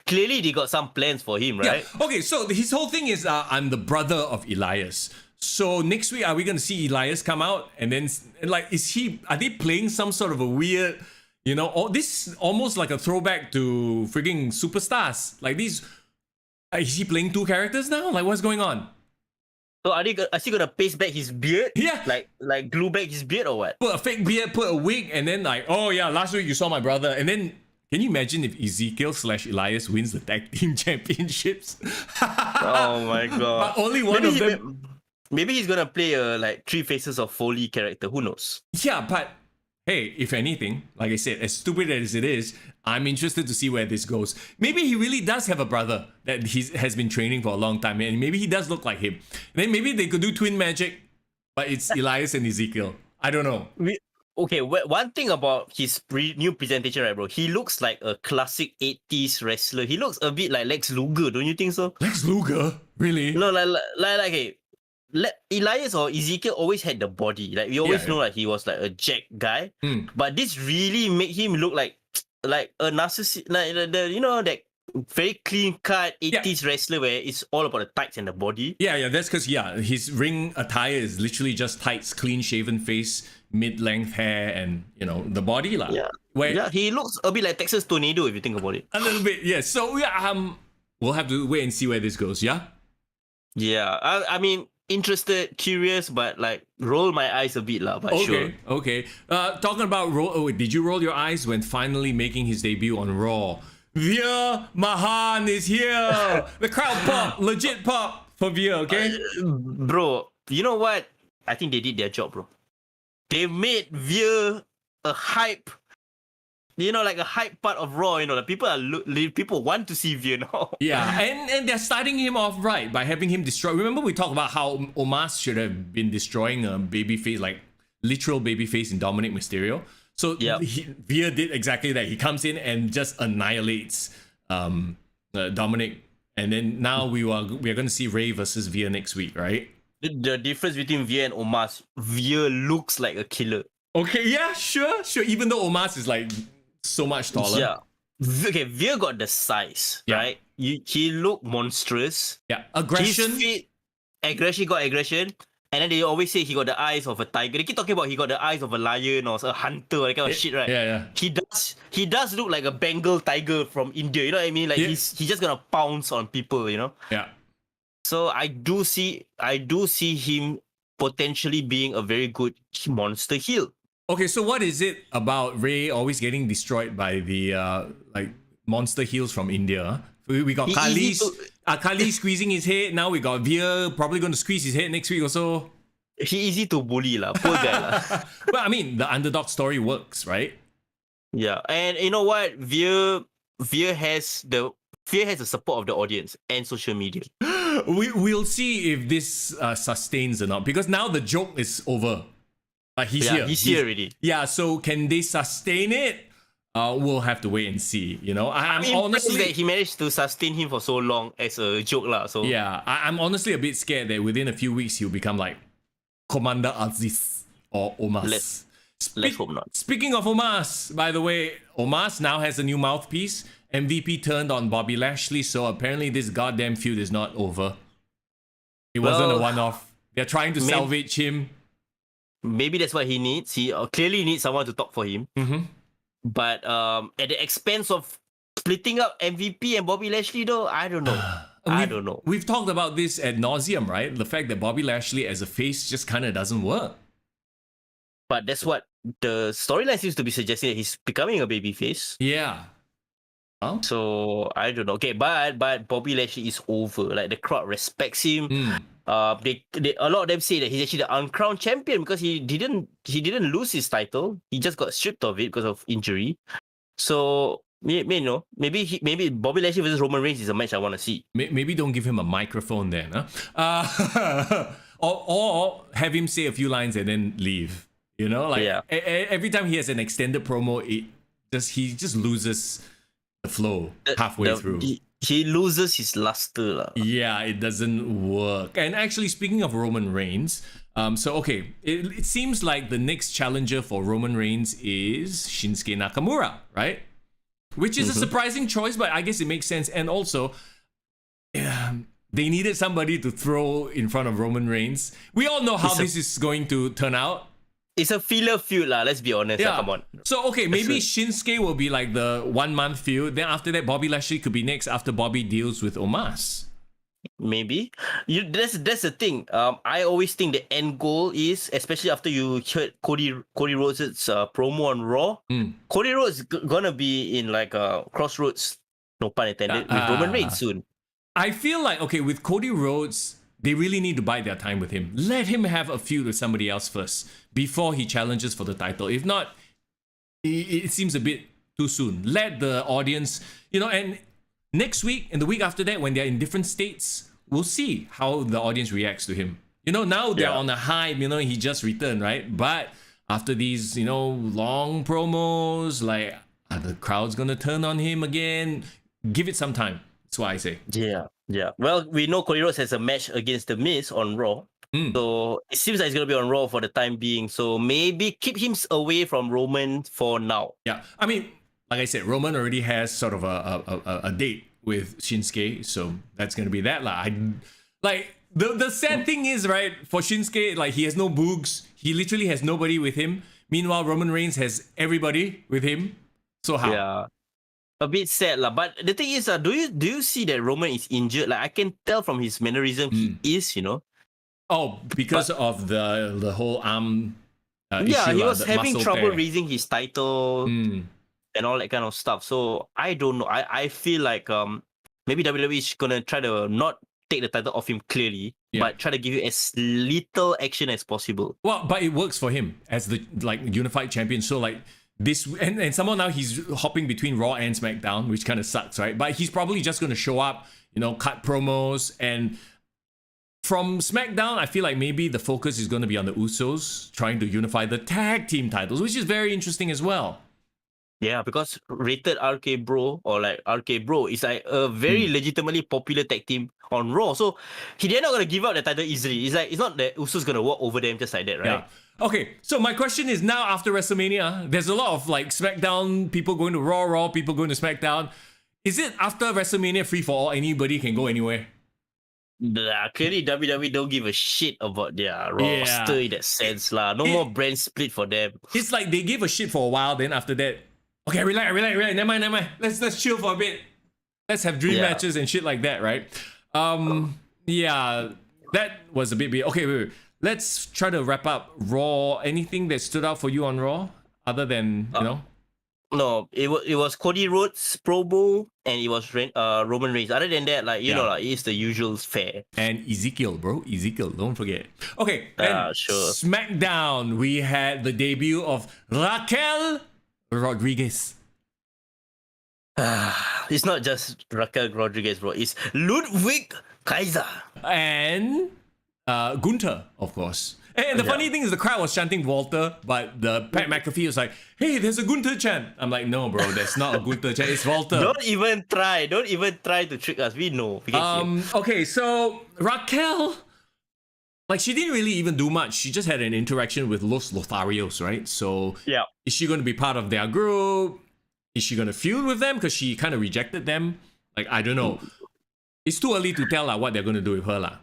clearly they got some plans for him, right? Yeah. Okay, so his whole thing is I'm the brother of Elias. So next week, are we going to see Elias come out? And then, like, are they playing some sort of a weird, this is almost like a throwback to freaking Superstars. Like is he playing two characters now? Like, what's going on? So are he gonna paste back his beard? Yeah. Like glue back his beard or what? Put a fake beard, put a wig, and then like, oh yeah, last week you saw my brother. And then, can you imagine if Ezekiel/Elias wins the tag team championships? Oh my god. But only one of them. Maybe he's gonna play a like Three Faces of Foley character. Who knows? Yeah, but hey, if anything, like I said, as stupid as it is, I'm interested to see where this goes. Maybe he really does have a brother that has been training for a long time, and maybe he does look like him. And then maybe they could do twin magic, but it's Elias and Ezekiel. I don't know. Okay, one thing about his new presentation, right, bro? He looks like a classic 80s wrestler. He looks a bit like Lex Luger, don't you think so? Lex Luger? Really? No, like hey, Elias or Ezekiel always had the body. Like we always know that he was like a jack guy. But this really made him look like a narcissist, like that very clean cut 80s wrestler where it's all about the tights and the body. Yeah, that's because his ring attire is literally just tights, clean shaven face, mid-length hair, and the body lah. Yeah, he looks a bit like Texas Tornado if you think about it. A little bit, yeah. So we'll have to wait and see where this goes. Yeah. Yeah, I mean, interested, curious, but like roll my eyes a bit lah. But sure. Okay. Talking about did you roll your eyes when finally making his debut on Raw? Veer Mahan is here. The crowd pop, legit pop for Veer, okay? Bro, you know what? I think they did their job, bro. They made Veer a hype. You know, like a hype part of Raw. You know, like people want to see Veer now. Yeah, and they're starting him off right by having him destroy. Remember we talked about how Omos should have been destroying a babyface, like literal babyface in Dominic Mysterio. So Veer did exactly that. He comes in and just annihilates Dominic, and then now we are going to see Ray versus Veer next week, right? The difference between Veer and Omos, Veer looks like a killer. Okay, yeah, sure. Even though Omos is like so much taller. Yeah. Okay, Veer got the size, right? He looked monstrous. Yeah, aggression. His feet, aggression. And then they always say he got the eyes of a tiger. They keep talking about he got the eyes of a lion or a hunter, that kind of shit, right? Yeah. He does look like a Bengal tiger from India. You know what I mean? Like he's just gonna pounce on people. You know? Yeah. So I do see him potentially being a very good monster heel. Okay, so what is it about Ray always getting destroyed by the like monster heels from India? We got Kali squeezing his head. Now we got Veer probably going to squeeze his head next week or so. He easy to bully lah, poor guy lah. But I mean, the underdog story works, right? Yeah, and you know what? Veer has the support of the audience and social media. We'll see if this sustains or not, because now the joke is over. He's here. He's here already. Yeah, so can they sustain it? We'll have to wait and see. You know, I'm honestly that he managed to sustain him for so long as a joke lah. So yeah, I'm honestly a bit scared that within a few weeks he'll become like Commander Aziz or Omos. Let's hope not. Speaking of Omos, by the way, Omos now has a new mouthpiece. MVP turned on Bobby Lashley, so apparently this goddamn feud is not over. It wasn't a one-off. They're trying to salvage him. Maybe that's what he needs. He clearly needs someone to talk for him. Mm-hmm. But at the expense of splitting up MVP and Bobby Lashley, though, I don't know. I don't know. We've talked about this ad nauseum, right? The fact that Bobby Lashley as a face just kind of doesn't work. But that's what the storyline seems to be suggesting, that he's becoming a babyface. Yeah. Oh? So I don't know. Okay, but Bobby Lashley is over. Like the crowd respects him. They a lot of them say that he's actually the uncrowned champion because he didn't lose his title. He just got stripped of it because of injury. So maybe Bobby Lashley versus Roman Reigns is a match I want to see. Maybe don't give him a microphone then, huh? Or have him say a few lines and then leave. You know, like every time he has an extended promo, he just loses the flow halfway through. He loses his luster. Yeah, it doesn't work. And actually, speaking of Roman Reigns, it seems like the next challenger for Roman Reigns is Shinsuke Nakamura, right? Which is a surprising choice, but I guess it makes sense. And also, they needed somebody to throw in front of Roman Reigns. We all know how this is going to turn out. It's a filler feud, let's be honest. Yeah. Come on. So, maybe Shinsuke will be like the 1 month feud. Then after that, Bobby Lashley could be next after Bobby deals with Omos. Maybe. That's the thing. I always think the end goal is, especially after you heard Cody Rhodes' promo on Raw, Cody Rhodes gonna be in like a crossroads, no pun intended, with Roman Reigns soon. I feel like, with Cody Rhodes, they really need to bide their time with him. Let him have a feud with somebody else first before he challenges for the title. If not, it seems a bit too soon. Let the audience, and next week and the week after that, when they're in different states, we'll see how the audience reacts to him. Now they're on a hype, he just returned, right? But after these, long promos, like, are the crowd's gonna turn on him again? Give it some time. That's what I say. Yeah. Well, we know Cody Rhodes has a match against The Miz on Raw. So it seems like it's going to be on Raw for the time being. So maybe keep him away from Roman for now. Yeah. I mean, like I said, Roman already has sort of a date with Shinsuke. So that's going to be that. The sad thing is, right, for Shinsuke, like, he has no boogs. He literally has nobody with him. Meanwhile, Roman Reigns has everybody with him. So how? Yeah. A bit sad lah, but the thing is, do you see that Roman is injured? Like, I can tell from his mannerism, he is, Oh, because of the whole arm issue. Yeah, he was having trouble raising his title. and all that kind of stuff. So I don't know. I feel like maybe WWE is gonna try to not take the title off him clearly, but try to give you as little action as possible. Well, but it works for him as the unified champion. So like this, and somehow now he's hopping between Raw and SmackDown, which kind of sucks, right? But he's probably just going to show up, cut promos, and from SmackDown, I feel like maybe the focus is going to be on the Usos trying to unify the tag team titles, which is very interesting as well. Yeah, because Rated RK Bro or like RK Bro is like a very legitimately popular tag team on Raw. So they're not gonna give up the title easily. It's not that Usos gonna walk over them just like that, right? Yeah. Okay, so my question is now after WrestleMania, there's a lot of like SmackDown people going to Raw people going to SmackDown. Is it after WrestleMania free for all? Anybody can go anywhere? Clearly WWE don't give a shit about their roster in that sense lah. No more brand split for them. It's like they gave a shit for a while, then after that, okay, relax, never mind. Let's chill for a bit. Let's have dream matches and shit like that, right? Yeah, that was a bit weird. Okay, wait. Let's try to wrap up Raw. Anything that stood out for you on Raw other than No, it was Cody Rhodes promo and it was Roman Reigns. Other than that, it's the usual fare. And Ezekiel, don't forget. Okay, and sure. SmackDown, we had the debut of Raquel Rodriguez. It's not just Raquel Rodriguez, bro. It's Ludwig Kaiser. And Gunther, of course. And the funny thing is the crowd was chanting Walter, but the Pat McAfee was like, hey, there's a Gunther chant. I'm like, no, bro, that's not a Gunther chant. It's Walter. Don't even try to trick us. We know. Okay, so Raquel, like, she didn't really even do much. She just had an interaction with Los Lotharios, right? So is she going to be part of their group? Is she going to feud with them? Because she kind of rejected them. Like, I don't know. It's too early to tell what they're going to do with her.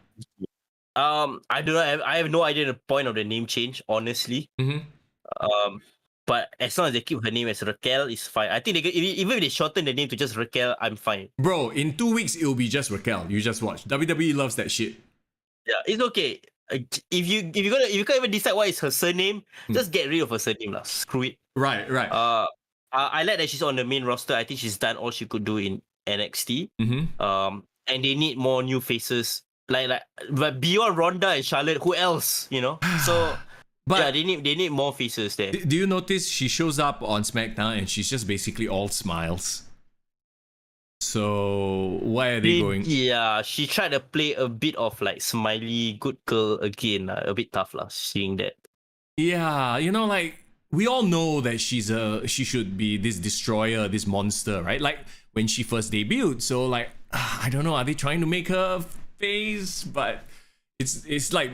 I don't know. I have no idea the point of the name change, honestly. But as long as they keep her name as Raquel, it's fine. I think even if they shorten the name to just Raquel, I'm fine. Bro, in 2 weeks, it'll be just Raquel. You just watch. WWE loves that shit. Yeah, it's okay. If you can't even decide what is her surname, just get rid of her surname lah. Screw it. Right. I like that she's on the main roster. I think she's done all she could do in NXT. And they need more new faces. But beyond Ronda and Charlotte, who else? So but they need more faces there. Do you notice she shows up on SmackDown and she's just basically all smiles? So why are they going? Yeah, she tried to play a bit of like smiley good girl again. A bit tough seeing that. Yeah, we all know that she should be this destroyer, this monster, right? Like when she first debuted. So like I don't know, are they trying to make her face? But it's like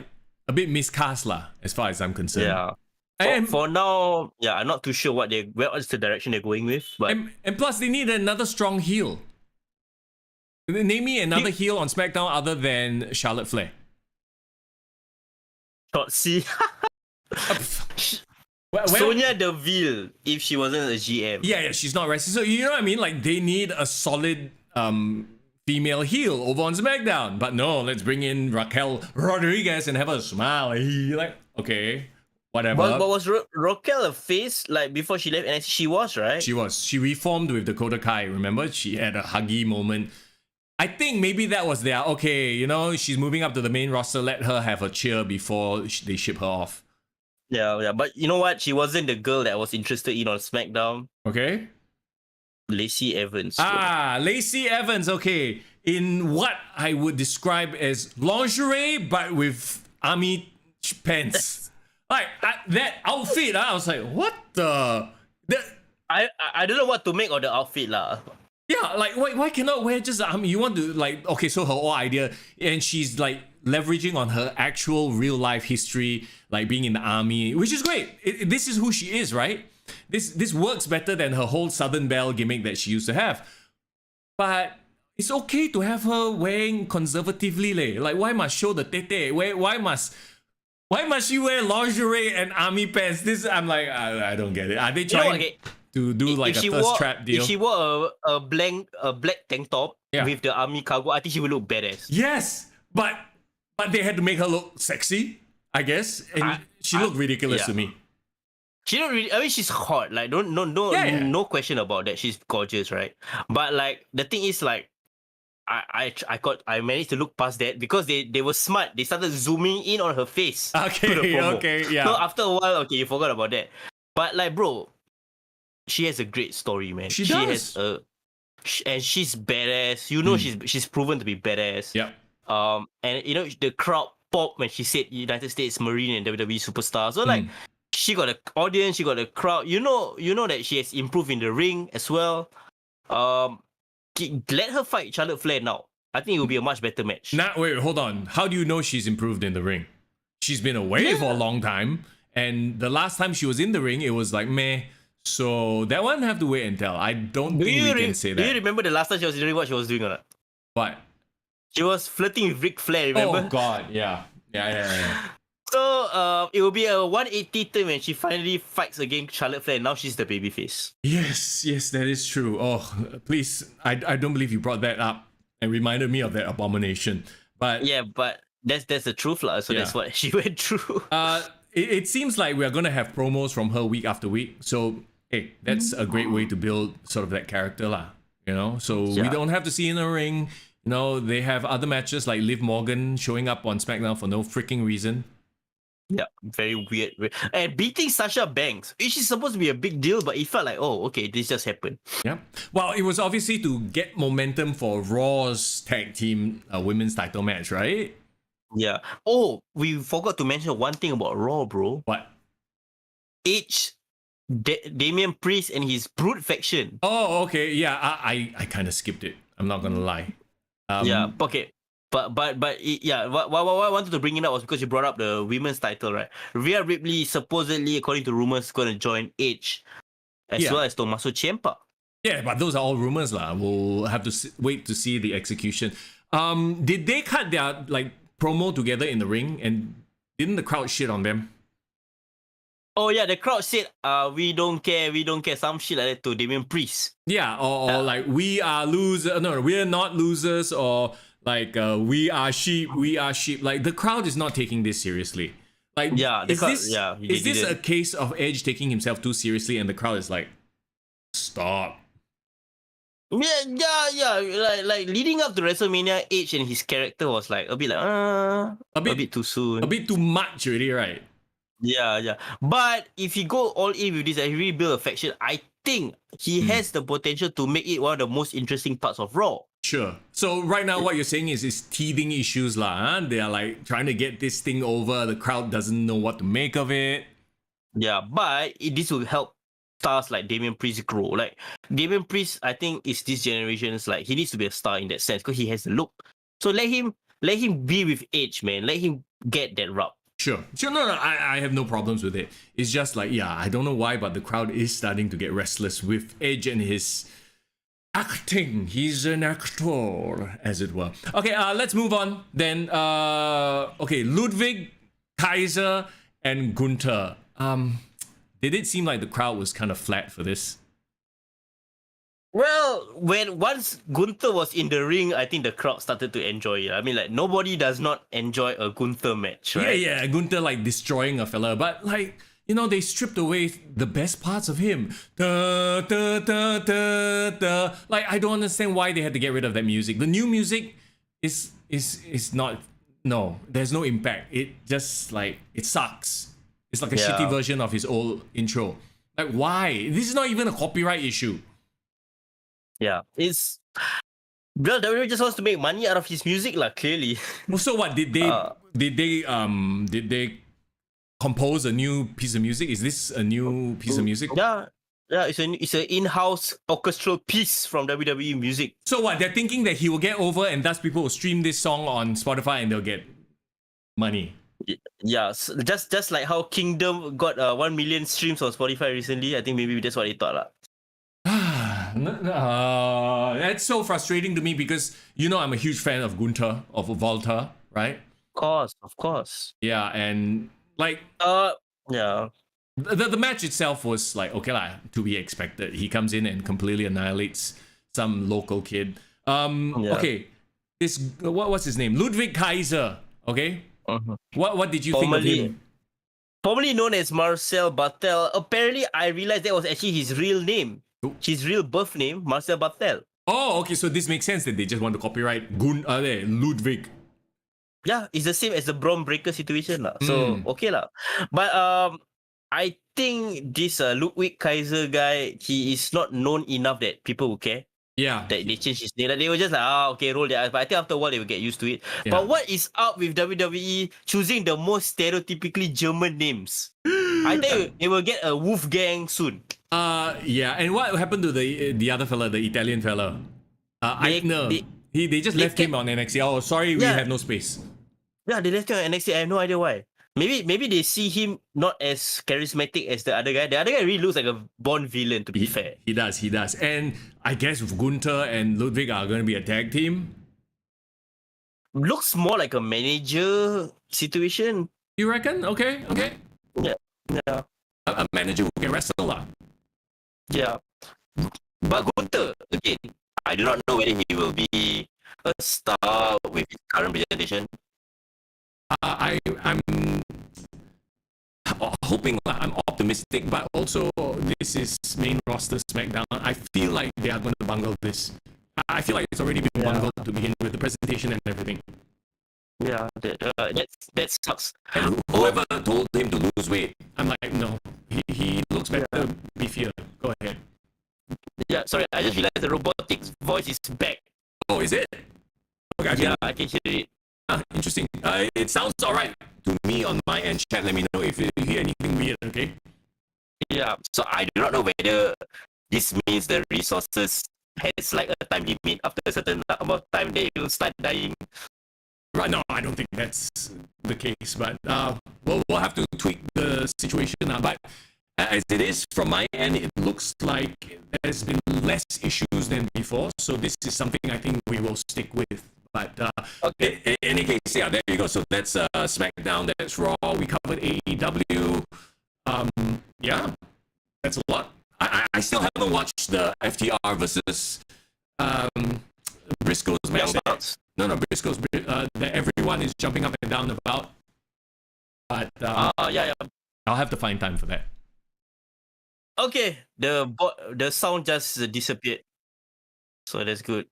a bit miscast as far as I'm concerned. Yeah. For now, I'm not too sure what's the direction they're going with. But and plus they need another strong heel. Name me another heel on SmackDown other than Charlotte Flair. Shotzi. Sonya Deville, if she wasn't a GM. Yeah, she's not wrestling. So you know what I mean? Like they need a solid female heel over on SmackDown. But no, let's bring in Raquel Rodriguez and have her smile. Like, okay, whatever. But was Raquel a face before she left NXT? She was, right? She was. She reformed with Dakota Kai. Remember? She had a huggy moment. I think maybe that was their she's moving up to the main roster. Let her have a cheer before they ship her off. Yeah. But you know what? She wasn't the girl that I was interested in on SmackDown. Okay. Lacey Evans. Lacey Evans. Okay. In what I would describe as lingerie, but with army pants. Like that outfit. I was like, what the? I don't know what to make of the outfit lah. Yeah, like why cannot wear just you want to okay, so her whole idea, and she's like leveraging on her actual real life history, like being in the army, which is great. This is who she is, right? This works better than her whole Southern Belle gimmick that she used to have. But it's okay to have her wearing conservatively, like why must show the tete? Why must she wear lingerie and army pants? This I'm like I don't get it. Are they trying to do like a thirst trap deal? If she wore a black tank top with the army cargo, I think she would look badass. Yes, but they had to make her look sexy, I guess, and she looked ridiculous to me. she don't really. I mean, she's hot. Like, no question about that. She's gorgeous, right? But like, the thing is, like, I managed to look past that because they were smart. They started zooming in on her face. Okay, yeah. So after a while, okay, you forgot about that. But like, bro, she has a great story, man. She does. And she's badass. You know, she's proven to be badass. Yeah. And you know, the crowd popped when she said United States Marine and WWE superstar. So like, she got an audience, she got a crowd. You know that she has improved in the ring as well. Let her fight Charlotte Flair now. I think it will be a much better match. Now, wait, hold on. How do you know she's improved in the ring? She's been away for a long time, and the last time she was in the ring, it was like meh. So that one have to wait and tell. I don't think we can say that. Do you remember the last time she was doing what she was doing or not? What? She was flirting with Ric Flair, remember? Oh God, yeah. So it will be a 180 turn when she finally fights against Charlotte Flair. Now she's the babyface. Yes, that is true. Oh, please, I don't believe you brought that up and reminded me of that abomination. But yeah, but that's the truth, lah. So that's what she went through. It seems like we are gonna have promos from her week after week. So hey, that's a great way to build sort of that character, lah. You know, so we don't have to see in the ring. You know, they have other matches like Liv Morgan showing up on SmackDown for no freaking reason. Yeah, very weird. And beating Sasha Banks, which is supposed to be a big deal, but it felt like, oh, okay, this just happened. Yeah. Well, it was obviously to get momentum for Raw's tag team women's title match, right? Yeah. Oh, we forgot to mention one thing about Raw, bro. What? Damian Priest and his Brute faction. Oh, okay. Yeah, I kind of skipped it. I'm not gonna lie. Yeah. Okay. But what I wanted to bring it up was because you brought up the women's title, right? Rhea Ripley supposedly, according to rumors, going to join Edge as well as Tommaso Ciampa. Yeah, but those are all rumors, lah. We'll have to wait to see the execution. Did they cut their like promo together in the ring, and didn't the crowd shit on them? Oh yeah, the crowd said, we don't care, some shit like that to Damian Priest. Yeah, or like we are losers. No, we're not losers, or like we are sheep. Like the crowd is not taking this seriously. Like is this a case of Edge taking himself too seriously, and the crowd is like, stop. Yeah. Like leading up to WrestleMania, Edge and his character was like a bit too soon, a bit too much already, right? Yeah. But if he go all in with this and he really build a faction, I think he has the potential to make it one of the most interesting parts of Raw. Sure. So right now what you're saying is teething issues lah. Huh? They are like trying to get this thing over. The crowd doesn't know what to make of it. Yeah, but this will help stars like Damian Priest grow. Like Damian Priest, I think is this generation's like he needs to be a star in that sense because he has the look. So let him be with Edge, man. Let him get that rub. Sure. No, I have no problems with it. It's just like, yeah, I don't know why, but the crowd is starting to get restless with Edge and his acting. He's an actor, as it were. Okay, let's move on then. Okay, Ludwig, Kaiser, and Gunther. Did it seem like the crowd was kind of flat for this? Well, once Gunther was in the ring, I think the crowd started to enjoy it. I mean, like, nobody does not enjoy a Gunther match, right? Yeah, Gunther, like, destroying a fella. But, like, you know, they stripped away the best parts of him. Da, da, da, da, da. Like, I don't understand why they had to get rid of that music. The new music is not... No, there's no impact. It just, like, it sucks. It's like a shitty version of his old intro. Like, why? This is not even a copyright issue. Yeah, it's... Well, WWE just wants to make money out of his music, like, clearly. So what, did they compose a new piece of music? Is this a new piece of music? Yeah, it's an in-house orchestral piece from WWE Music. So what, they're thinking that he will get over and thus people will stream this song on Spotify and they'll get money? Yeah, so just like how Kingdom got 1 million streams on Spotify recently. I think maybe that's what they thought, lah. That's so frustrating to me because, you know, I'm a huge fan of Gunther, of Walter, right? Of course. Yeah, and like... yeah. The match itself was like, okay lah, to be expected. He comes in and completely annihilates some local kid. Okay, this... What's his name? Ludwig Kaiser, okay? What did you think of him? formerly known as Marcel Bartel. Apparently, I realized that was actually his real name. Oh. His real birth name, Marcel Bartel. Oh, okay. So this makes sense that they just want to copyright Ludwig. Yeah, it's the same as the Brom Breaker situation lah. So okay lah. But I think this Ludwig Kaiser guy, he is not known enough that people will care. Yeah. That they change his name. Like, they were just like, okay, roll their eyes. But I think after a while they will get used to it. Yeah. But what is up with WWE choosing the most stereotypically German names? I think they will get a Wolfgang soon. Yeah. And what happened to the other fella, the Italian fella? Eichner. They just left him on NXT. Oh, sorry, we have no space. Yeah, they left him on NXT. I have no idea why. Maybe they see him not as charismatic as the other guy. The other guy really looks like a Bond villain, to be fair. He does. And I guess Gunther and Ludwig are going to be a tag team. Looks more like a manager situation. You reckon? Okay. Yeah. A manager who can wrestle lah. Yeah. But Gunther, again, I do not know whether he will be a star with his current presentation. I'm hoping, I'm optimistic, but also this is main roster SmackDown. I feel like they are going to bungle this. I feel like it's already been bungled to begin with, the presentation and everything. Yeah, that sucks. And whoever told him to lose weight, I'm like, no, he looks better, beefier. Go ahead. Yeah, sorry, I just realized the robotics voice is back. Oh, is it? Okay, I can hear it. Interesting. It sounds alright to me on my end. Chat, let me know if you hear anything weird, okay? Yeah, so I do not know whether this means the resources has like a time limit. After a certain amount of time, they will start dying. Right, no, I don't think that's the case, but we'll have to tweak the situation now. But as it is, from my end, it looks like there's been less issues than before, so this is something I think we will stick with. But okay. In any case, yeah, there you go. So that's SmackDown, that's Raw. We covered AEW. Yeah, that's a lot. I still haven't watched the FTR versus Briscoe's match. No, Briscoe's. That everyone is jumping up and down about. But yeah. I'll have to find time for that. Okay, the sound just disappeared, so that's good.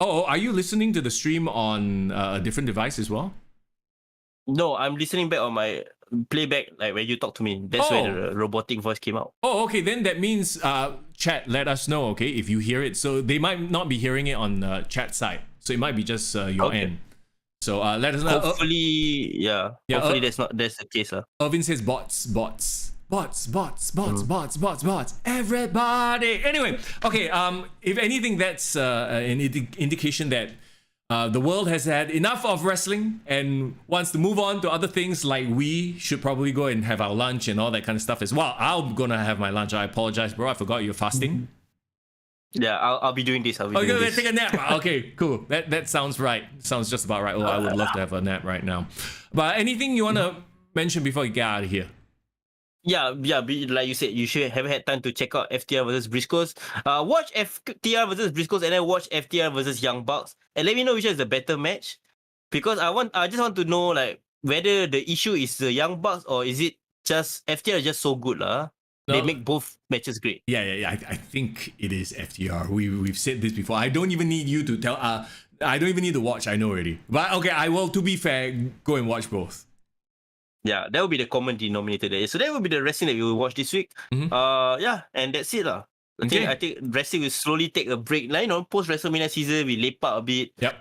Oh, are you listening to the stream on a different device as well? No, I'm listening back on my playback, like when you talk to me. That's where the robotic voice came out. Oh, okay. Then that means chat, let us know, okay, if you hear it. So they might not be hearing it on chat side. So it might be just your end. So let us know. Hopefully, hopefully that's the case. Irvin says bots. Everybody. Anyway, okay. If anything, that's an indication that the world has had enough of wrestling and wants to move on to other things. Like we should probably go and have our lunch and all that kind of stuff as well. I'm gonna have my lunch. I apologize, bro. I forgot you're fasting. Yeah, I'll be doing this. Take a nap. Okay, cool. That sounds right. Sounds just about right. Oh, I would love to have a nap right now. But anything you wanna mention before you get out of here? Yeah. Like you said, you should have had time to check out FTR versus Briscoes. Watch FTR versus Briscoes and then watch FTR versus Young Bucks, and let me know which is the better match. Because I just want to know like whether the issue is the Young Bucks or is it just FTR is just so good lah. They make both matches great. Yeah. I think it is FTR. We've said this before. I don't even need you to tell. I don't even need to watch. I know already. But okay, I will. To be fair, go and watch both. Yeah, that will be the common denominator there. So that will be the wrestling that we will watch this week. Yeah, and that's it lah. I think wrestling will slowly take a break. Like, post WrestleMania season, we lepak a bit. Yep.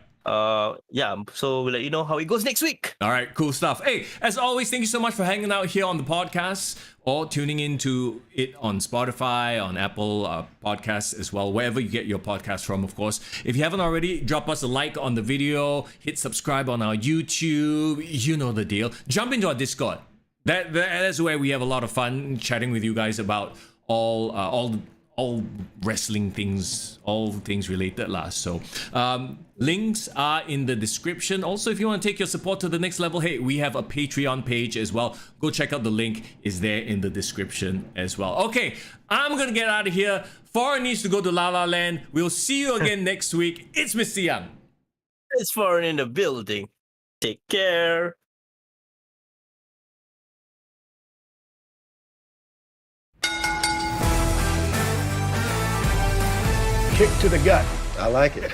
Yeah, so we'll let you know how it goes next week. All right, cool stuff. Hey, as always, thank you so much for hanging out here on the podcast or tuning into it on Spotify, on Apple Podcasts as well, wherever you get your podcast from, of course. If you haven't already, drop us a like on the video, hit subscribe on our YouTube. You know the deal. Jump into our Discord. That's where we have a lot of fun chatting with you guys about all wrestling things, all things related lah. So links are in the description. Also, if you want to take your support to the next level, hey, we have a Patreon page as well. Go check out the link, is there in the description as well. Okay, I'm gonna get out of here. Foreign needs to go to La La Land. We'll see you again next week. It's Mr. Young. It's Foreign in the building. Take care. Kick to the gut. I like it.